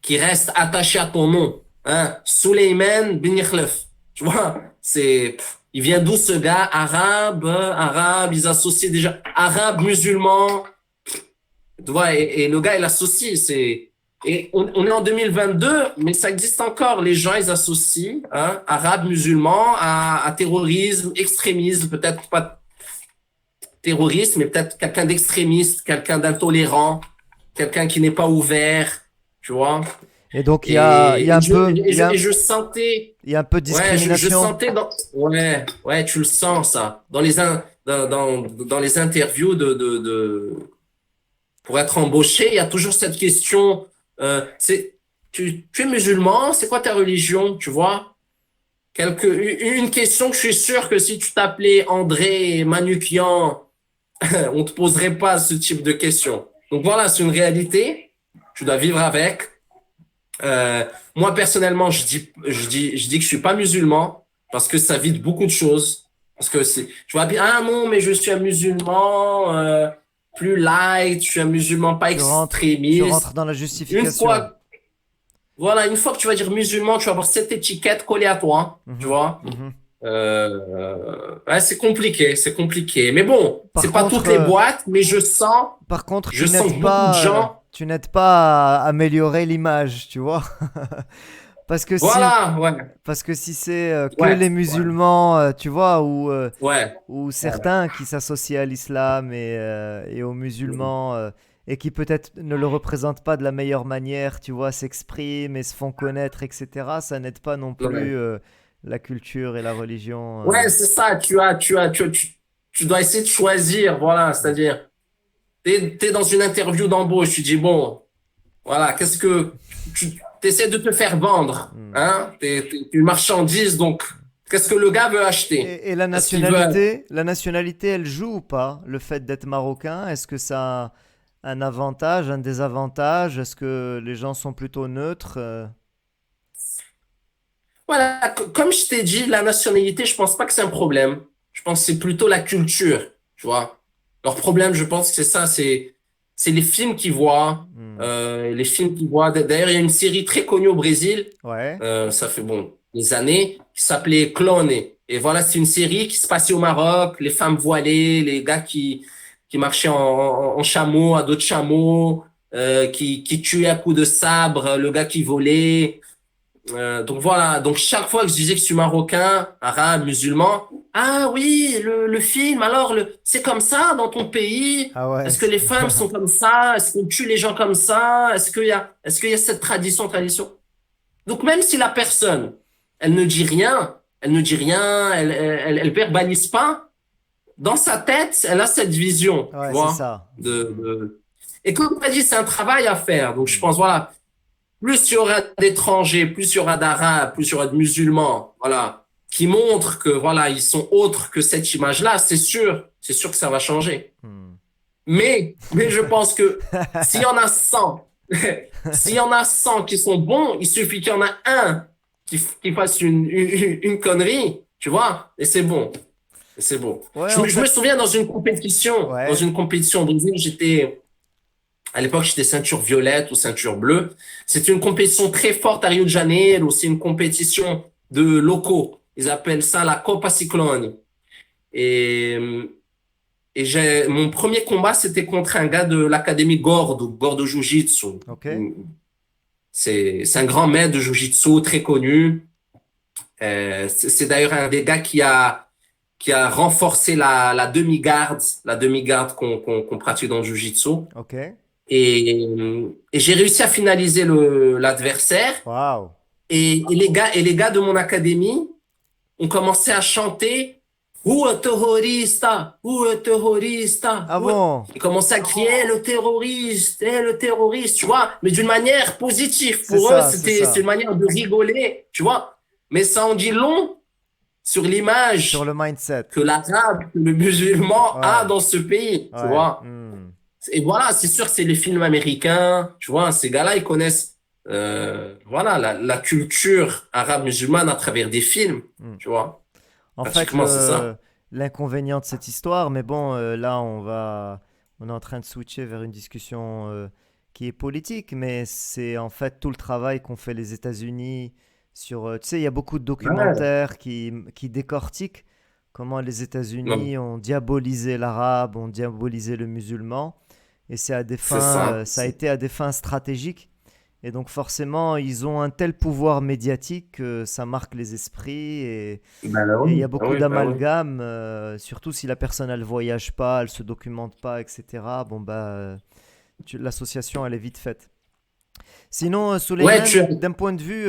qui reste attachée à ton nom. Hein? Souleymane Ben Yekhlef. Tu vois, il vient d'où ce gars? Arabe, ils associent déjà arabe, musulman. Tu vois, et le gars, il associe, et on est en 2022, mais ça existe encore. Les gens, ils associent arabes, musulmans à terrorisme, extrémisme, peut-être pas terrorisme, mais peut-être quelqu'un d'extrémiste, quelqu'un d'intolérant, quelqu'un qui n'est pas ouvert, tu vois. Et donc, il y a un peu, Et je sentais, il y a un peu de je discrimination. sentais ouais, tu le sens, ça. Dans les interviews pour être embauché, il y a toujours cette question, tu es musulman, c'est quoi ta religion, tu vois? Une question que je suis sûr que si tu t'appelais André Manoukian, on te poserait pas ce type de questions. Donc voilà, c'est une réalité, tu dois vivre avec. Euh, Moi, personnellement, je dis que je suis pas musulman parce que ça vide beaucoup de choses. Parce que tu vois bien, ah non, mais je suis un musulman plus light, je suis un musulman pas Tu rentres extrémiste. dans la Une justification. fois, voilà, une fois que tu vas dire musulman, tu vas avoir cette étiquette collée à toi, tu Mhm, vois. mhm. Ouais, c'est compliqué, c'est compliqué. Mais bon, Par c'est pas toutes contre, les boîtes, mais par contre, je sens que beaucoup de gens, tu n'aides pas à améliorer l'image, tu vois. Parce que si, voilà, ouais, parce que si c'est que ouais, les ouais, musulmans, tu vois, ouais. ou certains qui s'associent à l'islam et aux musulmans et qui peut-être ne le représentent pas de la meilleure manière, tu vois, s'expriment et se font connaître, etc., ça n'aide pas non Ouais. plus la culture et la religion. Ouais, c'est ça, tu dois essayer de choisir, voilà, c'est-à-dire, t'es dans une interview d'embauche, tu dis, bon, voilà, tu essaies de te faire vendre, Hmm. hein, t'es une marchandise, donc, qu'est-ce que le gars veut acheter? Et la nationalité, elle joue ou pas? Le fait d'être marocain, est-ce que ça a un avantage, un désavantage? Est-ce que les gens sont plutôt neutres? Voilà, comme je t'ai dit, la nationalité, je pense pas que c'est un problème. Je pense que c'est plutôt la culture, tu vois. Leur problème, je pense que c'est ça, c'est les films qu'ils voient, Hmm. les films qu'ils voient. D'ailleurs, il y a une série très connue au Brésil, Ouais, ça fait bon des années, qui s'appelait Clone. Et voilà, c'est une série qui se passait au Maroc, les femmes voilées, les gars qui marchaient en chameau, à dos de chameau, qui tuaient à coups de sabre, le gars qui volait. Donc voilà, donc chaque fois que je disais que je suis marocain, arabe, musulman, ah oui, le film, alors c'est comme ça dans ton pays? ah ouais. Est-ce que les femmes sont comme ça? Est-ce qu'on tue les gens comme ça? Est-ce qu'il y a cette tradition? Donc même si la personne, elle ne dit rien, elle verbalise pas, dans sa tête, elle a cette vision, tu Ouais, c'est vois, ça. Hmm. Et comme tu as dit, c'est un travail à faire. Donc je Hmm. pense, voilà, plus il y aura d'étrangers, plus il y aura d'arabes, plus il y aura de musulmans, voilà, qui montrent que voilà, ils sont autres que cette image-là, c'est sûr que ça va changer. Hmm. Mais je pense que s'il y en a 100, s'il y en a 100 qui sont bons, il suffit qu'il y en a un qui fasse une connerie, tu vois, et c'est bon. Et c'est bon. Ouais, en Je me fait, souviens dans ouais, une compétition au Brésil, à l'époque, j'étais ceinture violette ou ceinture bleue. C'était une compétition très forte à Rio de Janeiro. C'est une compétition de locaux. Ils appellent ça la Copa Ciclone. Et, mon premier combat, c'était contre un gars de l'académie Gordo Jiu-Jitsu. ok, C'est un grand maître de Jiu-Jitsu très connu. C'est d'ailleurs un des gars qui a renforcé la demi-garde qu'on pratique dans le Jiu-Jitsu. ok. Et j'ai réussi à finaliser l'adversaire. Waouh. Et les gars de mon académie ont commencé à chanter Rua terrorista, Rua terrorista. Ah bon? Ils commençaient à crier le terroriste, tu vois, mais d'une manière positive. C'est Pour eux, ça, c'est c'est une ça. manière de rigoler, tu vois. Mais ça en dit long sur Sur le l'image mindset. que l'arabe, que le musulman a Ouais, dans ce pays, tu ouais. vois. Hmm. Et voilà, c'est sûr, c'est les films américains, tu vois, ces gars-là, ils connaissent voilà, la culture arabe musulmane à travers des films, Hmm. tu vois. En fait, Pratiquement, c'est ça. l'inconvénient de cette histoire, mais bon, là, on est en train de switcher vers une discussion qui est politique, mais c'est en fait tout le travail qu'ont fait les États-Unis sur, tu sais, il y a beaucoup de Ouais. documentaires qui décortiquent comment les Non, États-Unis ont diabolisé l'arabe, ont diabolisé le musulman, et c'est à des c'est fins, ça. ça a été à des fins stratégiques. Et donc forcément, ils ont un tel pouvoir médiatique que ça marque les esprits Ben là, et il y oui, a ben beaucoup oui, ben oui. d'amalgames, surtout si la personne elle voyage pas, elle se documente pas, etc. Bon bah, l'association elle est vite faite. Sinon, Ouais, Souleymane, d'un point de vue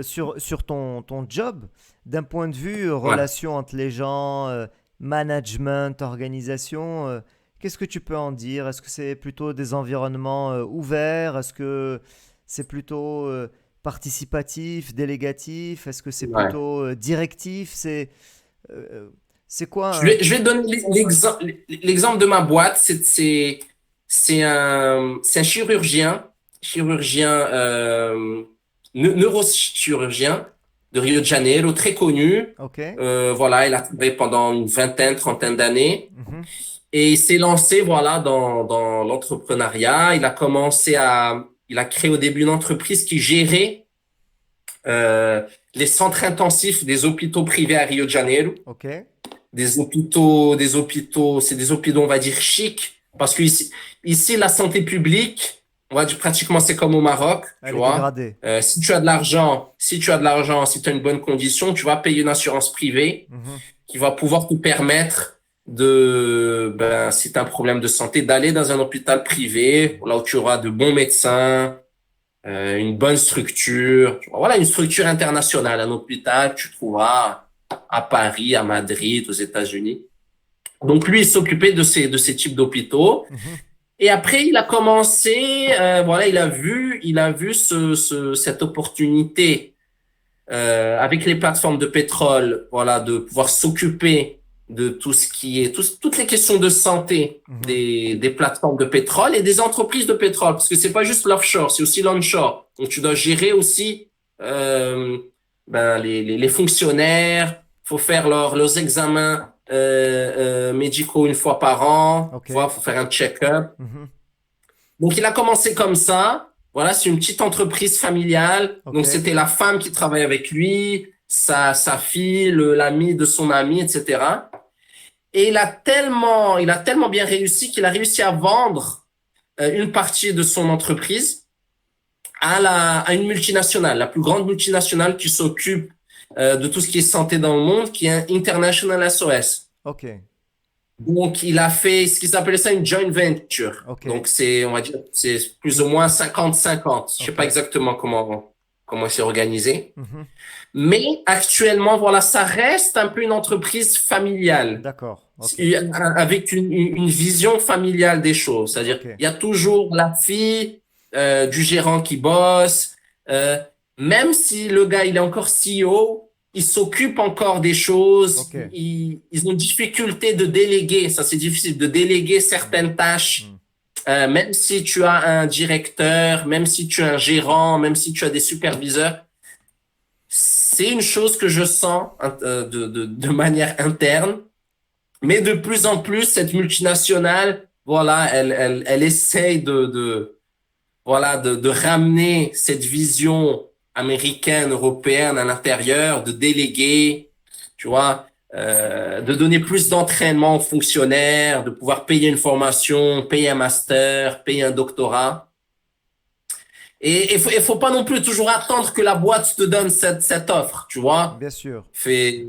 sur ton job, d'un point de vue ouais. relation entre les gens, management, organisation, qu'est-ce que tu peux en dire? Est-ce que c'est plutôt des environnements ouverts? Est-ce que c'est plutôt participatif, délégatif? Est-ce que c'est Ouais. plutôt directif? Euh, c'est quoi un... Je vais te donner l'exemple de ma boîte. C'est un chirurgien, neurochirurgien de Rio de Janeiro, très connu. Ok. Voilà, il a travaillé pendant une vingtaine, trentaine d'années. Mhm. Et il s'est lancé, voilà, dans l'entrepreneuriat. Il a créé au début une entreprise qui gérait les centres intensifs des hôpitaux privés à Rio de Janeiro. Ok. C'est des hôpitaux, on va dire, chics. Parce que ici, la santé publique, on va dire pratiquement, c'est comme au Maroc, tu Elle est vois. dégradée. Si tu as de l'argent, si tu as une bonne condition, tu vas payer une assurance privée Mhm. qui va pouvoir te permettre si tu as un problème de santé, d'aller dans un hôpital privé, là où tu auras de bons médecins, une bonne structure. Tu vois. Voilà, une structure internationale, un hôpital que tu trouveras à Paris, à Madrid, aux États-Unis. Donc lui, il s'occupait de ces types d'hôpitaux. Mhm. Et après, il a commencé, voilà, il a vu cette opportunité avec les plateformes de pétrole, voilà, de pouvoir s'occuper de tout ce qui est, toutes les questions de santé Mhm. des plateformes de pétrole et des entreprises de pétrole, parce que c'est pas juste l'offshore, c'est aussi l'onshore. Donc tu dois gérer aussi les fonctionnaires, faut faire leurs examens médicaux une fois par an, Ok. faut faire un check-up. Mhm. Donc, il a commencé comme ça. Voilà, c'est une petite entreprise familiale. Ok. Donc, c'était la femme qui travaille avec lui, sa fille, l'ami de son ami, etc. Et il a tellement bien réussi qu'il a réussi à vendre une partie de son entreprise à une multinationale, la plus grande multinationale qui s'occupe de tout ce qui est santé dans le monde, qui est International SOS. Ok. Donc, il a fait ce qu'ils appellent ça une joint venture. Ok. Donc, on va dire, c'est plus ou moins 50-50. Je sais Ok. pas exactement comment c'est organisé. Mhm. Mais actuellement, voilà, ça reste un peu une entreprise familiale, D'accord. Ok. avec une vision familiale des choses. C'est-à-dire, Ok. il y a toujours la fille du gérant qui bosse, euh, même si le gars, il est encore CEO, ils s'occupent encore des choses, Ok. ils ont difficulté de déléguer, ça c'est difficile, de déléguer Hmm, certaines tâches. hmm. Même si tu as un directeur, même si tu as un gérant, même si tu as des superviseurs, c'est une chose que je sens de manière interne. Mais de plus en plus, cette multinationale, voilà, elle essaye voilà, de ramener cette vision américaine, européenne à l'intérieur, de déléguer, tu vois, de donner plus d'entraînement aux fonctionnaires, de pouvoir payer une formation, payer un master, payer un doctorat. Et il faut pas non plus toujours attendre que la boîte te donne cette offre, tu vois. Bien sûr. Fait,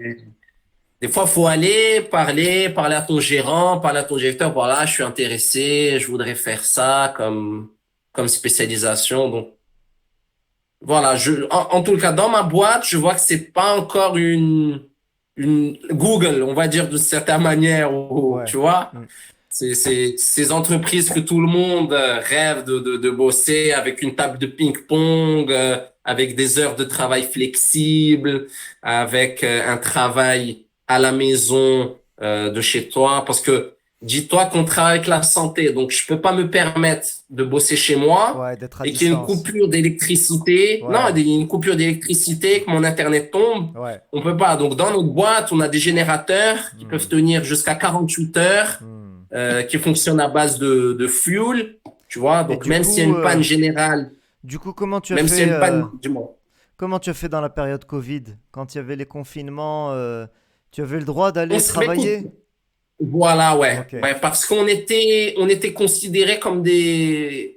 des fois, faut aller parler à ton gérant, parler à ton directeur. Voilà, je suis intéressé, je voudrais faire ça comme spécialisation. Donc, voilà, en tout cas, dans ma boîte, je vois que c'est pas encore une Google, on va dire d'une certaine manière, Ouais. tu vois. Hmm. C'est ces entreprises que tout le monde rêve de bosser avec une table de ping-pong, avec des heures de travail flexibles, avec un travail à la maison de chez toi. Parce que dis-toi qu'on travaille avec la santé, donc je peux pas me permettre de bosser chez moi Ouais, d'être à et qu'il y ait une distance. coupure d'électricité. Non, Ouais. une coupure d'électricité, que mon internet tombe. Ouais. On peut pas. Donc, dans notre boîte, on a des générateurs qui peuvent Hmm, tenir jusqu'à 48 heures, hmm. qui fonctionnent à base de fuel, tu vois. Et Donc, même s'il y a une panne générale, comment tu as même s'il y fait a une panne, du moins. comment tu as fait dans la période Covid, quand il y avait les confinements, tu avais le droit d'aller Mais écoute, travailler? voilà, ouais. Ok. Ouais, parce qu'on était considérés comme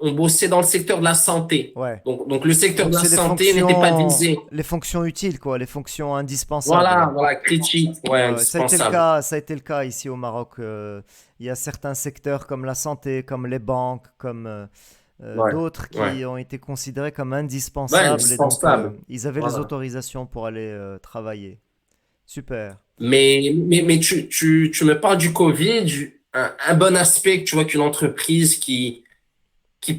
on bossait dans le secteur de la santé. Ouais. Donc le secteur Donc de la c'est santé n'était pas visé. les fonctions utiles, quoi, les fonctions indispensables. Voilà, critique, ouais, Ouais, ouais. indispensable. Ça a été le cas ici au Maroc. Il y a certains secteurs comme la santé, comme les banques, comme Ouais, d'autres ouais. qui ont été considérés comme Ouais, indispensables et donc indispensable. ils avaient les Voilà. autorisations pour aller travailler. Super. Mais tu me parles du Covid, un bon aspect que tu vois qu'une entreprise qui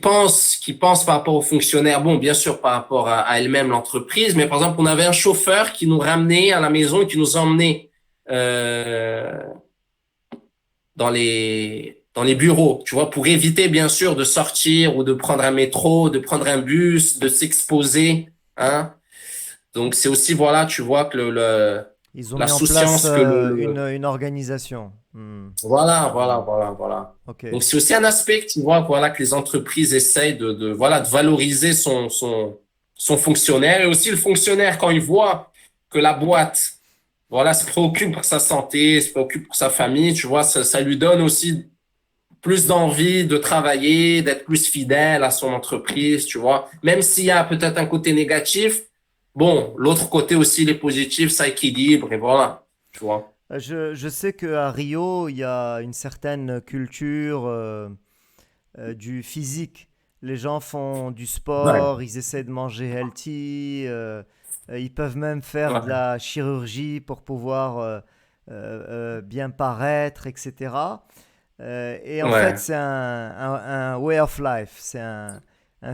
pense par rapport aux fonctionnaires, bon, bien sûr, par rapport à elle-même, l'entreprise, mais par exemple, on avait un chauffeur qui nous ramenait à la maison et qui nous emmenait euh, dans les bureaux, tu vois, pour éviter, bien sûr, de sortir ou de prendre un métro, de prendre un bus, de s'exposer, hein. Donc, c'est aussi, voilà, tu vois que Ils ont la mis en place souciance que une organisation. Hmm. Hmm. Voilà. Ok. Donc, c'est aussi un aspect que tu vois, voilà, que les entreprises essayent voilà, de valoriser son fonctionnaire et aussi le fonctionnaire quand il voit que la boîte, voilà, se préoccupe pour sa santé, se préoccupe pour sa famille, tu vois, ça lui donne aussi plus d'envie de travailler, d'être plus fidèle à son entreprise, tu vois. Même s'il y a peut-être un côté négatif, bon, l'autre côté aussi, les positifs, ça équilibre et voilà, tu vois. Je sais qu'à Rio, il y a une certaine culture du physique. Les gens font du Ouais, sport, ils essaient de manger healthy, ils peuvent même faire de ouais, la chirurgie pour pouvoir bien paraître, etc. Et en fait, ouais. c'est un way of life, c'est un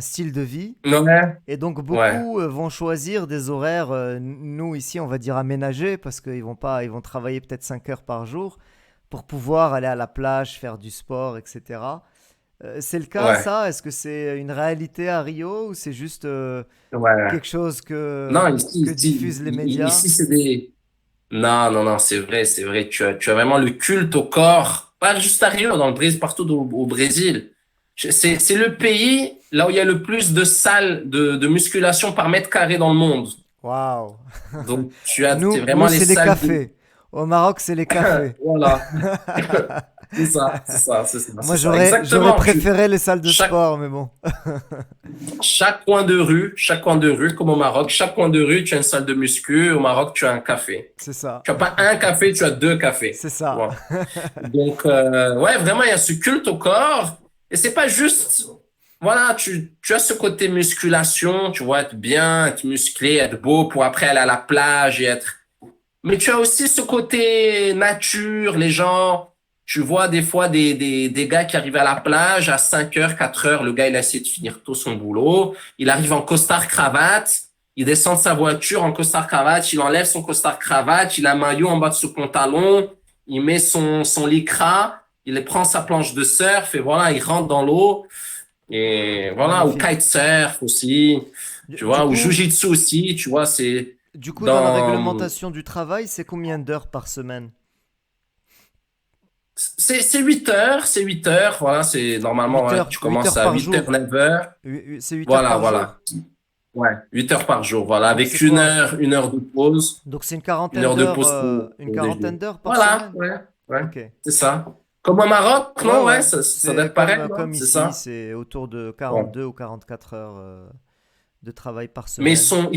style de vie. Ouais, Et donc ouais, beaucoup vont choisir des horaires, nous ici on va dire aménagés, parce qu'ils vont pas, ils vont travailler peut-être 5 heures par jour pour pouvoir aller à la plage, faire du sport, etc. C'est le cas ouais, ça? Est-ce que c'est une réalité à Rio ou c'est juste ouais. quelque chose Non, ici, que diffusent les médias? ici, c'est des... Non, non, non, c'est vrai. Tu as vraiment le culte au corps, pas juste à Rio, dans le Brésil, partout au Brésil. C'est le pays là où il y a le plus de salles de musculation par mètre carré dans le monde. Waouh! Donc, c'est Nous vraiment les c'est les salles de... cafés. Au Maroc, c'est les cafés. Voilà, c'est Moi, ça. j'aurais Exactement. préféré les salles de Chaque, sport, mais bon, chaque coin de rue, comme au Maroc, chaque coin de rue, tu as une salle de muscu. Au Maroc, tu as un café. c'est ça. Tu as pas un café, tu as deux cafés. C'est Tu ça. vois. Donc, ouais, vraiment, il y a ce culte au corps. Et c'est pas juste, voilà, tu as ce côté musculation, tu vois, être bien, être musclé, être beau pour après aller à la plage et être. Mais tu as aussi ce côté nature, les gens, tu vois des fois des gars qui arrivent à la plage à 5 heures, 4 heures, le gars il a essayé de finir tôt son boulot, il arrive en costard cravate, il descend de sa voiture en costard-cravate, il enlève son costard-cravate, il a un maillot en bas de son pantalon, il met son lycra, il prend sa planche de surf et voilà, il rentre dans l'eau. Et voilà, ou Magnifique. kitesurf aussi, Du, tu du vois, ou coup, jujitsu aussi, tu vois, c'est du coup, dans la dans réglementation du travail, c'est combien d'heures par semaine? c'est 8 heures, c'est 8 heures, voilà, c'est normalement, 8 ouais, heures, tu 8 commences heures à par 8 heures, jour. 9 heures, C'est 8 heures voilà, par jour? voilà. Ouais, 8 heures par jour, voilà, Donc avec c'est quoi? une heure de pause, Donc c'est une quarantaine heure de d'heures, pause une pour déjeuner. quarantaine d'heures par Voilà, semaine? ouais, ouais, Ok. c'est ça. Comme au Maroc, Ouais, non, ouais, ouais. ça doit C'est être pareil, non? comme C'est ici, ça? c'est autour de Ouais. 42 ou 44 heures de travail par Mais semaine.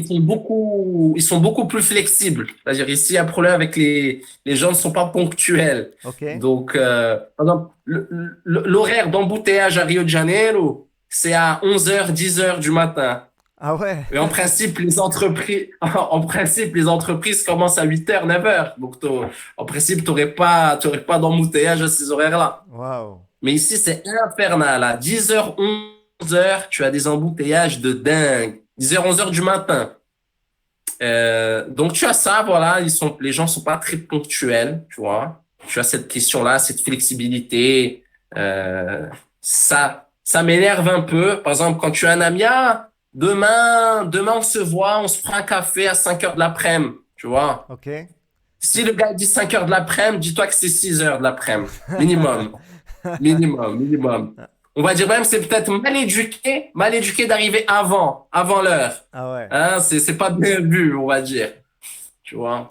ils sont beaucoup plus flexibles. C'est-à-dire ici, il y a un problème avec les gens ne sont pas ponctuels. Ok. Donc, par exemple, l'horaire d'embouteillage à Rio de Janeiro, c'est à 11 heures 10 heures du matin. Ah ouais. Et en principe, en principe, les entreprises commencent à 8 heures 9 heures. Donc, en principe, t'aurais pas d'embouteillage à ces horaires-là. Waouh. Mais ici, c'est infernal. À 10 heures 11 heures, tu as des embouteillages de dingue. 10 heures 11 heures du matin. Donc, tu as ça, voilà. Les gens sont pas très ponctuels, tu vois. Tu as cette question-là, cette flexibilité. Ça m'énerve un peu. Par exemple, quand tu as un ami, ah, demain, on se voit, on se prend un café à 5 heures de l'après-midi, tu vois. Ok. Si le gars dit 5 heures de l'après-midi, dis-toi que c'est 6 heures de l'après-midi. Minimum. Minimum, minimum. On va dire même c'est peut-être mal éduqué d'arriver avant l'heure. Ah ouais. Hein, c'est pas bien vu, on va dire. Tu vois.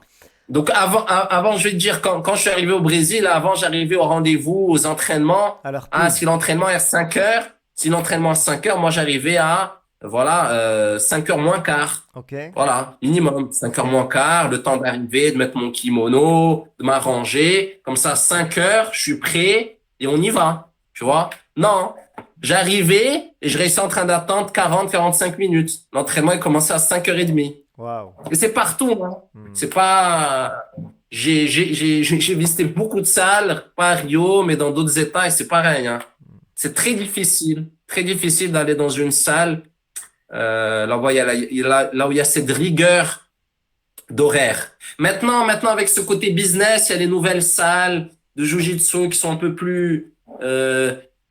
Donc avant, je vais te dire, quand je suis arrivé au Brésil, avant j'arrivais au rendez-vous, aux entraînements. À l'heure Ah, pile. si l'entraînement est à 5 heures, si l'entraînement est à 5 heures, moi j'arrivais à, voilà, 5 heures moins quart. Ok. Voilà, minimum. 5 Ok. heures moins quart, le temps d'arriver, de mettre mon kimono, de m'arranger. Comme ça, 5 heures, je suis prêt et on y va. Tu vois? Non. J'arrivais et je restais en train d'attendre 40 45 minutes. L'entraînement, il commençait à 5h30. Waouh. Et c'est partout, hein. Hmm. C'est pas, j'ai visité beaucoup de salles, pas à Rio, mais dans d'autres États et c'est pareil, hein. C'est très difficile d'aller dans une salle, là où là où il y a cette rigueur d'horaire. Maintenant, avec ce côté business, il y a les nouvelles salles de Jiu-Jitsu qui sont un peu plus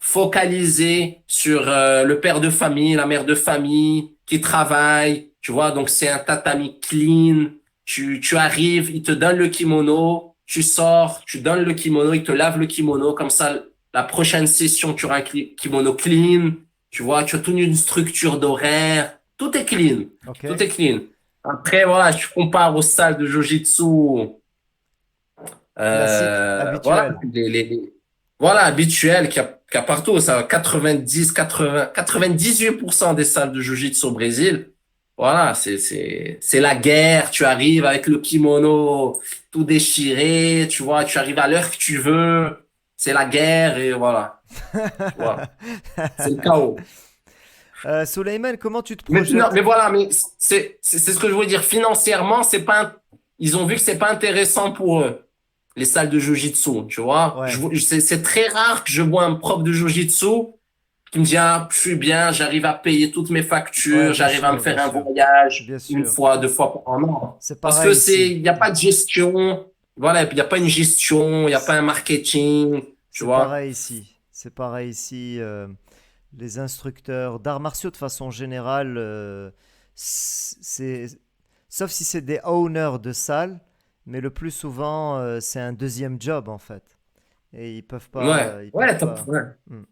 focalisées sur le père de famille, la mère de famille qui travaille. Tu vois, donc c'est un tatami clean. Tu arrives, il te donne le kimono, tu sors, tu donnes le kimono, il te lave le kimono. Comme ça, la prochaine session, tu auras un kimono clean. Tu vois, tu as toute une structure d'horaire. Tout est clean. Ok. Tout est clean. Après, voilà, je compare aux salles de Jiu-Jitsu, Classique. voilà, Habituel. voilà, habituelles qu'il y a partout. Ça, 90, 80, 98% des salles de Jiu-Jitsu au Brésil, voilà, c'est la guerre. Tu arrives avec le kimono tout déchiré, tu vois, tu arrives à l'heure que tu veux. C'est la guerre et voilà, tu vois, c'est le chaos. Souleyman, comment tu te Non, projettes? mais voilà, mais c'est ce que je veux dire. Financièrement, c'est pas, ils ont vu que c'est pas intéressant pour eux, les salles de Jiu-Jitsu, tu vois. Ouais. C'est très rare que je vois un prof de Jiu-Jitsu qui me dit, ah, je suis bien, j'arrive à payer toutes mes Ouais, factures, bien j'arrive à me sûr, bien faire un sûr. voyage Bien une sûr. fois, deux fois par an. C'est Parce que pareil ici. il y a pas de gestion. Voilà, il y a pas une gestion, il y a pas un marketing, tu C'est vois. pareil ici. C'est pareil ici. Les instructeurs d'arts martiaux de façon générale, c'est sauf si c'est des owners de salles, mais le plus souvent c'est un deuxième job en fait. Et Ouais, ils peuvent ouais, pas. ouais. Hmm.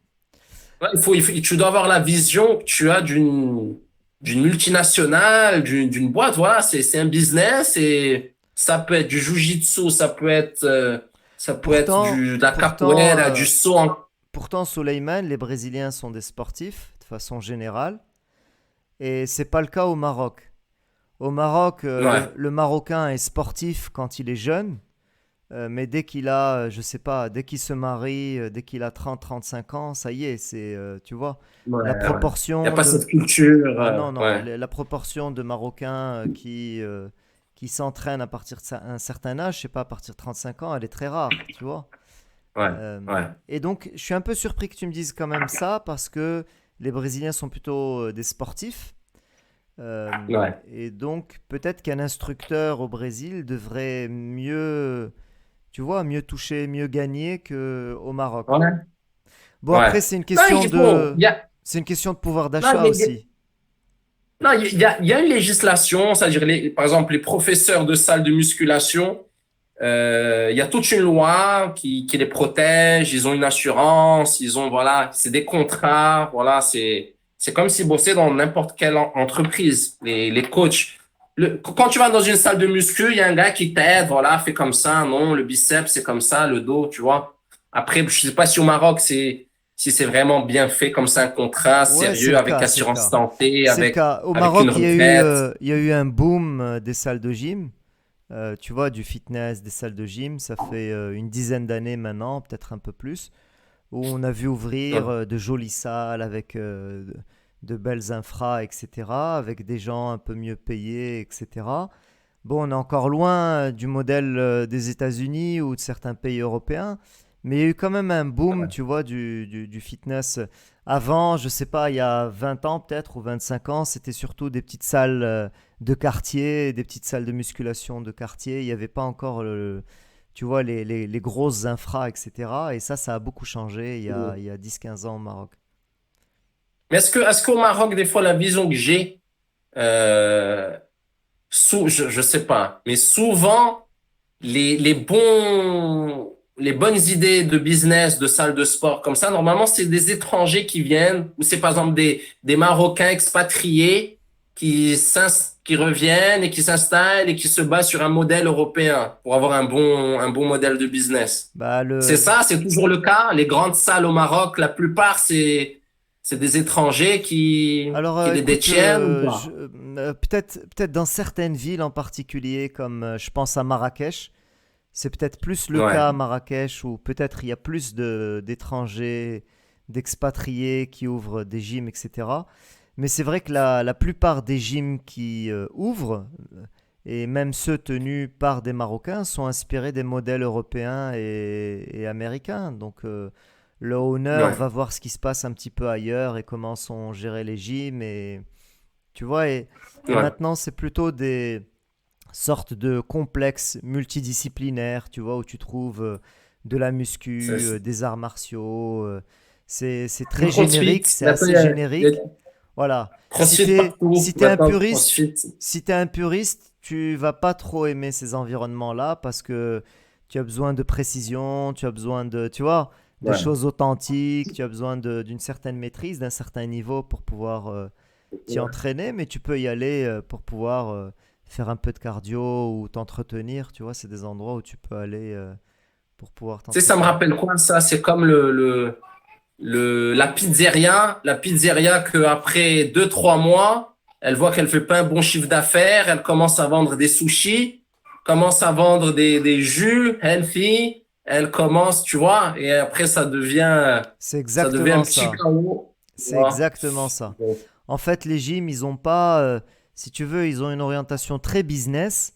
Ouais, tu dois avoir la vision que tu as d'une multinationale, d'une boîte. Voilà, c'est un business et ça peut être du jujitsu, ça peut être Pourtant, de la pourtant, capoeira, du saut en... pourtant, Soleiman, les Brésiliens sont des sportifs de façon générale, et c'est pas le cas au Maroc. Au Maroc, Ouais, le Marocain est sportif quand il est jeune. Mais dès qu'il a, je sais pas, dès qu'il se marie, dès qu'il a 30 35 ans, ça y est, tu vois, ouais, la ouais. Il n'y a proportion pas de, cette culture. ah non, non, Ouais, la proportion de Marocains qui s'entraînent à partir un certain âge, je sais pas, à partir de 35 ans, elle est très rare, tu vois. ouais, ouais. Et donc, je suis un peu surpris que tu me dises quand même ça, parce que les Brésiliens sont plutôt des sportifs. Ouais. Et donc, peut-être qu'un instructeur au Brésil devrait mieux, tu vois, mieux toucher, mieux gagner qu'au Maroc. Ouais. Bon, Ouais. après, Non, il faut, il y a, c'est une question de pouvoir non, d'achat aussi. non, il y a une législation, c'est-à-dire, par exemple, les professeurs de salles de musculation, il y a toute une loi qui les protège, ils ont une assurance, ils ont, voilà, c'est des contrats, voilà, c'est comme si bossaient dans n'importe quelle entreprise, les coachs. Quand tu vas dans une salle de muscu, il y a un gars qui t'aide, voilà, fais comme ça, non, le biceps, c'est comme ça, le dos, tu vois. Après, je sais pas si au Maroc, si c'est vraiment bien fait comme ça, un contrat Ouais, c'est sérieux le avec cas, c'est le assurance cas. santé, C'est le cas. Au avec une Maroc, retraite. il y a eu un boom des salles de gym. Tu vois, du fitness, des salles de gym. Ça fait une dizaine d'années maintenant, peut-être un peu plus, où on a vu ouvrir de jolies salles avec de belles infras, etc., avec des gens un peu mieux payés, etc. Bon, on est encore loin du modèle des États-Unis ou de certains pays européens, mais il y a eu quand même un boom, tu vois, du fitness. Avant, je sais pas, il y a 20 ans peut-être ou 25 ans, c'était surtout des petites salles de quartier, des petites salles de musculation de quartier. Il n'y avait pas encore, tu vois, les grosses infras, etc. Et ça a beaucoup changé il y a 10-15 ans au Maroc. Mais est-ce qu'au Maroc, des fois, la vision que j'ai, euh, je sais pas, mais souvent, les bonnes idées de business, de salle de sport, comme ça, normalement, c'est des étrangers qui viennent, ou c'est par exemple des Marocains expatriés qui reviennent et qui s'installent et qui se basent sur un modèle européen pour avoir un bon modèle de business. Bah, C'est le, ça, c'est toujours le cas. Les grandes salles au Maroc, la plupart, c'est des étrangers Alors, qui les écoute, détiennent ou pas? peut-être dans certaines villes en particulier, comme je pense à Marrakech, c'est peut-être plus le Ouais, cas à Marrakech où peut-être il y a plus d'étrangers, d'expatriés qui ouvrent des gyms, etc. Mais c'est vrai que la plupart des gyms qui ouvrent, et même ceux tenus par des Marocains, sont inspirés des modèles européens et américains. Donc, le owner ouais, va voir ce qui se passe un petit peu ailleurs et comment sont gérés les gyms. Et, tu vois, et ouais. maintenant, c'est plutôt des sortes de complexes multidisciplinaires, tu vois, où tu trouves de la muscu, C'est des arts martiaux. C'est du très CrossFit. générique, c'est Maintenant, assez il y a générique. Voilà. CrossFit Si partout. t'es un Maintenant, puriste, CrossFit. si t'es un puriste, tu vas pas trop aimer ces environnements-là parce que tu as besoin de précision, tu as besoin de, tu vois, de Ouais. choses authentiques, tu as besoin d'une certaine maîtrise, d'un certain niveau pour pouvoir t'y Ouais. entraîner, mais tu peux y aller pour pouvoir faire un peu de cardio ou t'entretenir, tu vois, c'est des endroits où tu peux aller pour pouvoir Tu sais, ça me t'entretenir. rappelle quoi, ça? C'est comme la pizzeria que après 2, 3 mois, elle voit qu'elle fait pas un bon chiffre d'affaires, elle commence à vendre des sushis, commence à vendre des jus healthy, elle commence, tu vois, et après C'est ça devient un exactement petit ça. chaos, tu C'est vois. exactement ça. Bon. En fait, les gyms, ils ont pas, si tu veux, ils ont une orientation très business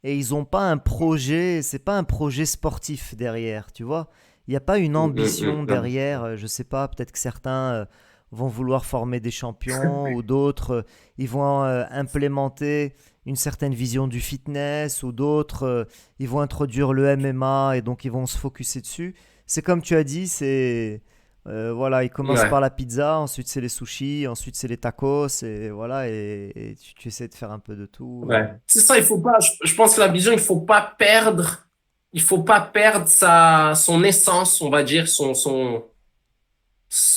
et ils n'ont pas un projet, c'est pas un projet sportif derrière, tu vois. Il n'y a pas une ambition Non. derrière, je sais pas, peut-être que certains vont vouloir former des champions ou d'autres, ils vont implémenter une certaine vision du fitness ou d'autres, ils vont introduire le MMA et donc ils vont se focuser dessus. C'est comme tu as dit, c'est voilà, ils commencent par Ouais. la pizza, ensuite c'est les sushis, ensuite c'est les tacos, et voilà, et tu essaies de faire un peu de tout. Ouais. C'est ça, il faut pas, je pense que la vision, il faut pas perdre son essence, on va dire,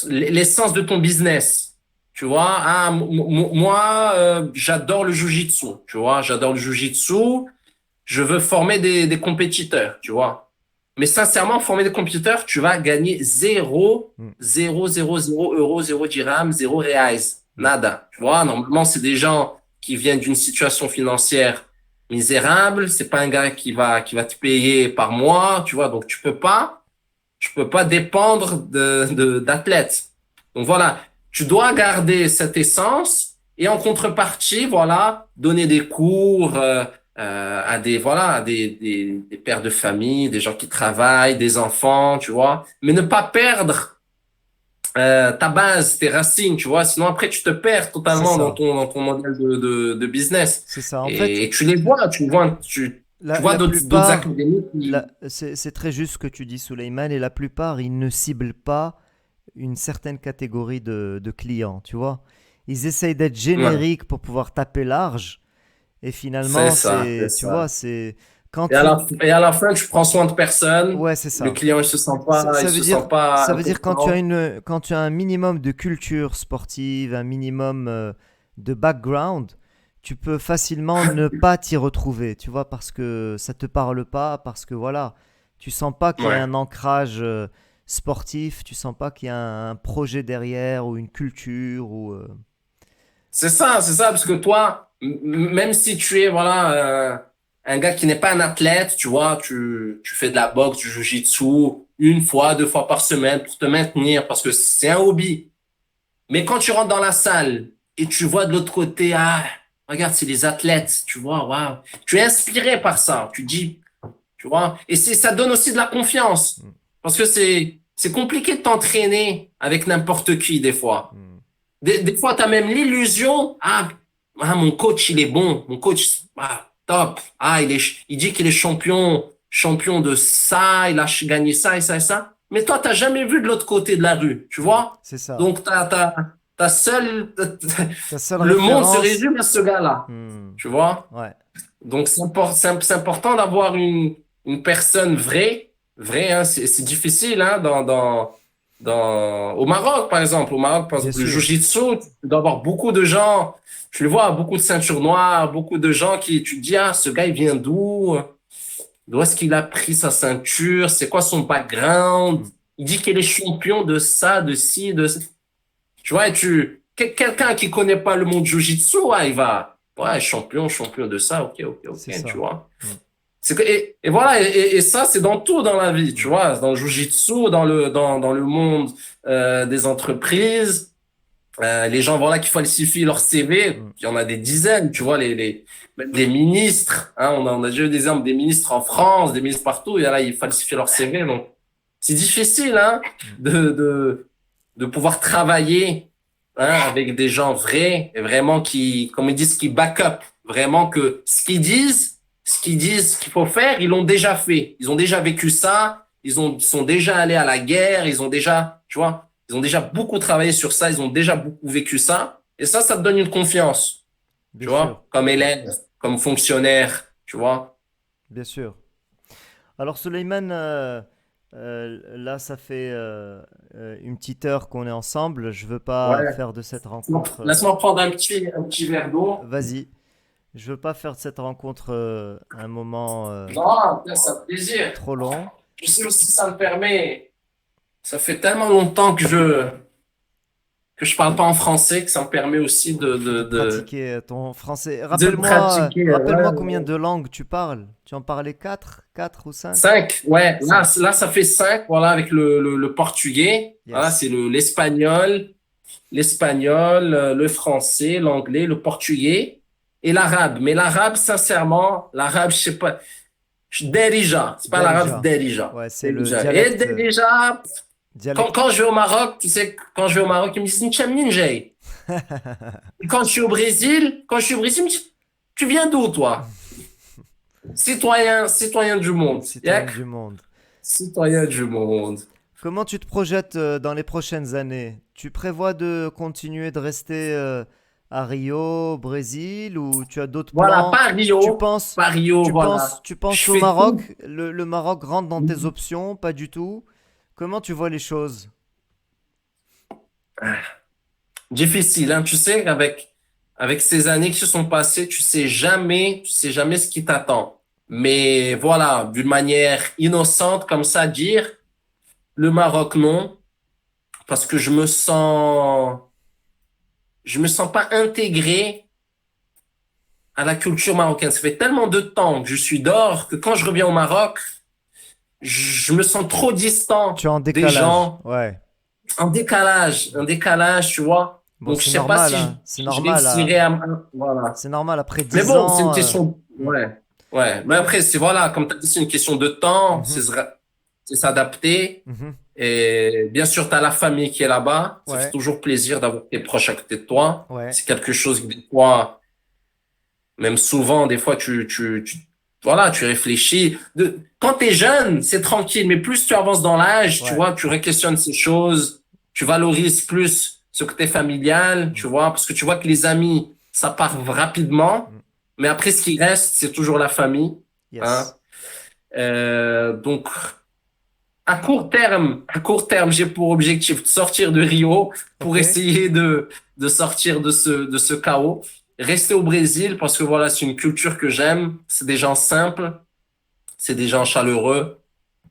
l'essence de ton business. Tu vois, ah, moi, j'adore le jujitsu. Tu vois, j'adore le jujitsu. Je veux former des compétiteurs. Tu vois. Mais sincèrement, former des compétiteurs, tu vas gagner Mm, 0 0 dirhams, 0 reais. mm. Nada. Tu vois, normalement, c'est des gens qui viennent d'une situation financière misérable. C'est pas un gars qui va te payer par mois. Tu vois, donc tu peux pas dépendre d'athlètes. Donc voilà, tu dois garder cette essence et en contrepartie, voilà, donner des cours à des pères de famille, des gens qui travaillent, des enfants, tu vois, mais ne pas perdre ta base, tes racines, tu vois. Sinon, après, tu te perds C'est totalement ça. dans ton modèle de business. C'est ça. En fait, Et tu les vois, tu vois la d'autres plupart, académies qui. c'est très juste ce que tu dis, Souleymane, et la plupart, ils ne ciblent pas une certaine catégorie de clients, tu vois. Ils essayent d'être Ouais, génériques pour pouvoir taper large, et c'est finalement, ça, c'est tu vois, ça. c'est quand Et tu, et à la fin, tu prends soin de personne. ouais, c'est Le ça. client, il se sent pas Ça veut dire important. quand tu as un minimum de culture sportive, un minimum de background, tu peux facilement ne pas t'y retrouver, tu vois, parce que ça te parle pas, parce que voilà, tu sens pas qu'il y a Ouais. un ancrage sportif, tu sens pas qu'il y a un projet derrière ou une culture ou C'est ça, parce que toi, même si tu es, voilà, un gars qui n'est pas un athlète, tu vois, tu fais de la boxe, du jiu-jitsu une fois, deux fois par semaine pour te maintenir, parce que c'est un hobby. Mais quand tu rentres dans la salle et tu vois de l'autre côté, ah, regarde, c'est les athlètes, tu vois, waouh. Tu es inspiré par ça, tu dis, tu vois, et ça donne aussi de la confiance. Mm, Parce que c'est compliqué de t'entraîner avec n'importe qui, des fois. mm. Des fois, tu as même l'illusion, mon coach, il est bon. Mon coach, top. Il dit qu'il est champion de ça, il a gagné ça et ça et ça. Mais toi, t'as jamais vu de l'autre côté de la rue, tu vois? C'est ça. Donc, t'as seul, Ta seule le monde se référence, résume à ce gars-là, hmm, tu vois? ouais, Donc, c'est important d'avoir une personne vraie, hein, c'est difficile, hein, au Maroc, par exemple. Au Maroc, par bien exemple, le sûr. Jiu-Jitsu, tu dois avoir beaucoup de gens, tu le vois, beaucoup de ceintures noires, beaucoup de gens qui, tu te dis, ah, ce gars, il vient d'où? D'où est-ce qu'il a pris sa ceinture? C'est quoi son background? Hmm, Il dit qu'il est champion de ça, de ci, de ça. Tu vois, quelqu'un qui connaît pas le monde du Jiu-Jitsu, il va, ouais, champion de ça, c'est ok, tu ça. vois. Hmm, Et voilà, et ça, c'est dans tout dans la vie, tu hmm, vois, dans le Jiu-Jitsu, dans le monde des entreprises. Les gens, voilà, qui falsifient leur CV, hmm. il y en a des dizaines, tu vois, même des ministres, hein, on a déjà eu des exemples des ministres en France, des ministres partout, et là, ils falsifient leur CV, donc c'est difficile, hein, Hmm. de pouvoir travailler, hein, avec des gens vrais, et vraiment qui, comme ils disent, qui back up, vraiment que ce qu'ils disent qu'il faut faire, ils l'ont déjà fait, ils ont déjà vécu ça, ils sont déjà allés à la guerre, ils ont déjà, tu vois, ils ont déjà beaucoup travaillé sur ça, ils ont déjà beaucoup vécu ça. Et ça te donne une confiance, Bien tu sûr, vois, comme élève, comme fonctionnaire, tu vois. bien sûr. Alors, Suleiman, là, ça fait une petite heure qu'on est ensemble. Je veux pas Ouais. faire de cette rencontre. Laisse-moi prendre un petit verre d'eau. Vas-y. Je veux pas faire de cette rencontre un moment Non, c'est un plaisir. trop long. Je sais aussi, ça me permet, ça fait tellement longtemps que je parle pas en français que ça me permet aussi De pratiquer ton français. de le pratiquer. Rappelle-moi Ouais. combien de langues tu parles. Tu en parlais quatre ou cinq? Cinq, ouais. Cinq. Là, ça fait cinq, voilà, avec le portugais. Voilà, Yes. c'est l'espagnol, le français, l'anglais, le portugais et l'arabe. Mais l'arabe, sincèrement, l'arabe, je sais pas, Derija, c'est pas l'arabe, c'est Derija. Derija. Ouais, c'est le Derija. Et dialecte. Derija, Dialecte. quand je vais au Maroc, tu sais, quand je vais au Maroc, ils me disent Nchem Ninjay. Et quand je suis au Brésil, ils me disent, tu viens d'où, toi? Citoyen du monde. Citoyen Yak, du monde. citoyen du monde. Comment tu te projettes dans les prochaines années? Tu prévois de continuer de rester à Rio, au Brésil, ou tu as d'autres Voilà, plans? Pas Rio, voilà. Tu Je penses au fais tout. Maroc? Le Maroc rentre dans tes options? Pas du tout. Comment tu vois les choses? Difficile, hein. Tu sais, avec ces années qui se sont passées, tu sais jamais ce qui t'attend. Mais voilà, d'une manière innocente comme ça, dire le Maroc non, parce que je me sens pas intégré à la culture marocaine. Ça fait tellement de temps que je suis dehors que quand je reviens au Maroc, je me sens trop Tu distant es en des décalage. gens, Ouais. un décalage, tu vois. Bon, Donc, je c'est sais pas normal, si hein. C'est je normal. réussirai voilà. C'est normal. Après Mais 10 bon, c'est une ans. question, Hmm. ouais, ouais. Mais Mais après, c'est voilà, comme tu as dit, c'est une question de temps, mhm, c'est s'adapter. mhm. Et bien sûr, tu as la famille qui est là-bas. Ça fait Ouais, toujours plaisir d'avoir tes proches à côté de toi. ouais, C'est quelque chose que des fois, même souvent, des fois, voilà, tu réfléchis. Quand tu es jeune, c'est tranquille, mais plus tu avances dans l'âge, tu ouais. vois, tu réquestionnes ces choses, tu valorises plus ce côté familial, Mm, tu vois, parce que tu vois que les amis, ça part rapidement, mm. mais après, ce qui reste, c'est toujours la famille, hein. Yes. Donc, à court terme, j'ai pour objectif de sortir de Rio pour Ok. essayer de sortir de ce chaos. Rester au Brésil parce que voilà, c'est une culture que j'aime. C'est des gens simples, c'est des gens chaleureux.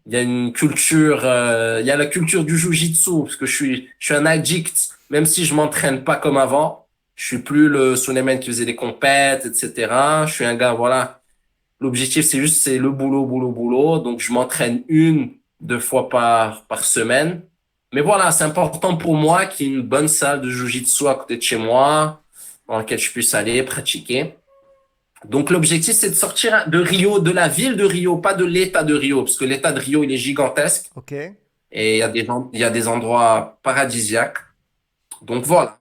Il y a une culture, il y a la culture du jiu-jitsu parce que je suis un addict, même si je m'entraîne pas comme avant. Je suis plus le Suleiman qui faisait des compètes, etc. Je suis un gars, voilà. L'objectif, c'est juste, c'est le boulot, boulot, boulot. Donc, je m'entraîne deux fois par semaine. Mais voilà, c'est important pour moi qu'il y ait une bonne salle de jiu-jitsu à côté de chez moi, dans laquelle je puisse aller pratiquer. Donc, l'objectif, c'est de sortir de Rio, de la ville de Rio, pas de l'état de Rio, parce que l'état de Rio, il est gigantesque Ok. et il y a des endroits paradisiaques. Donc, voilà.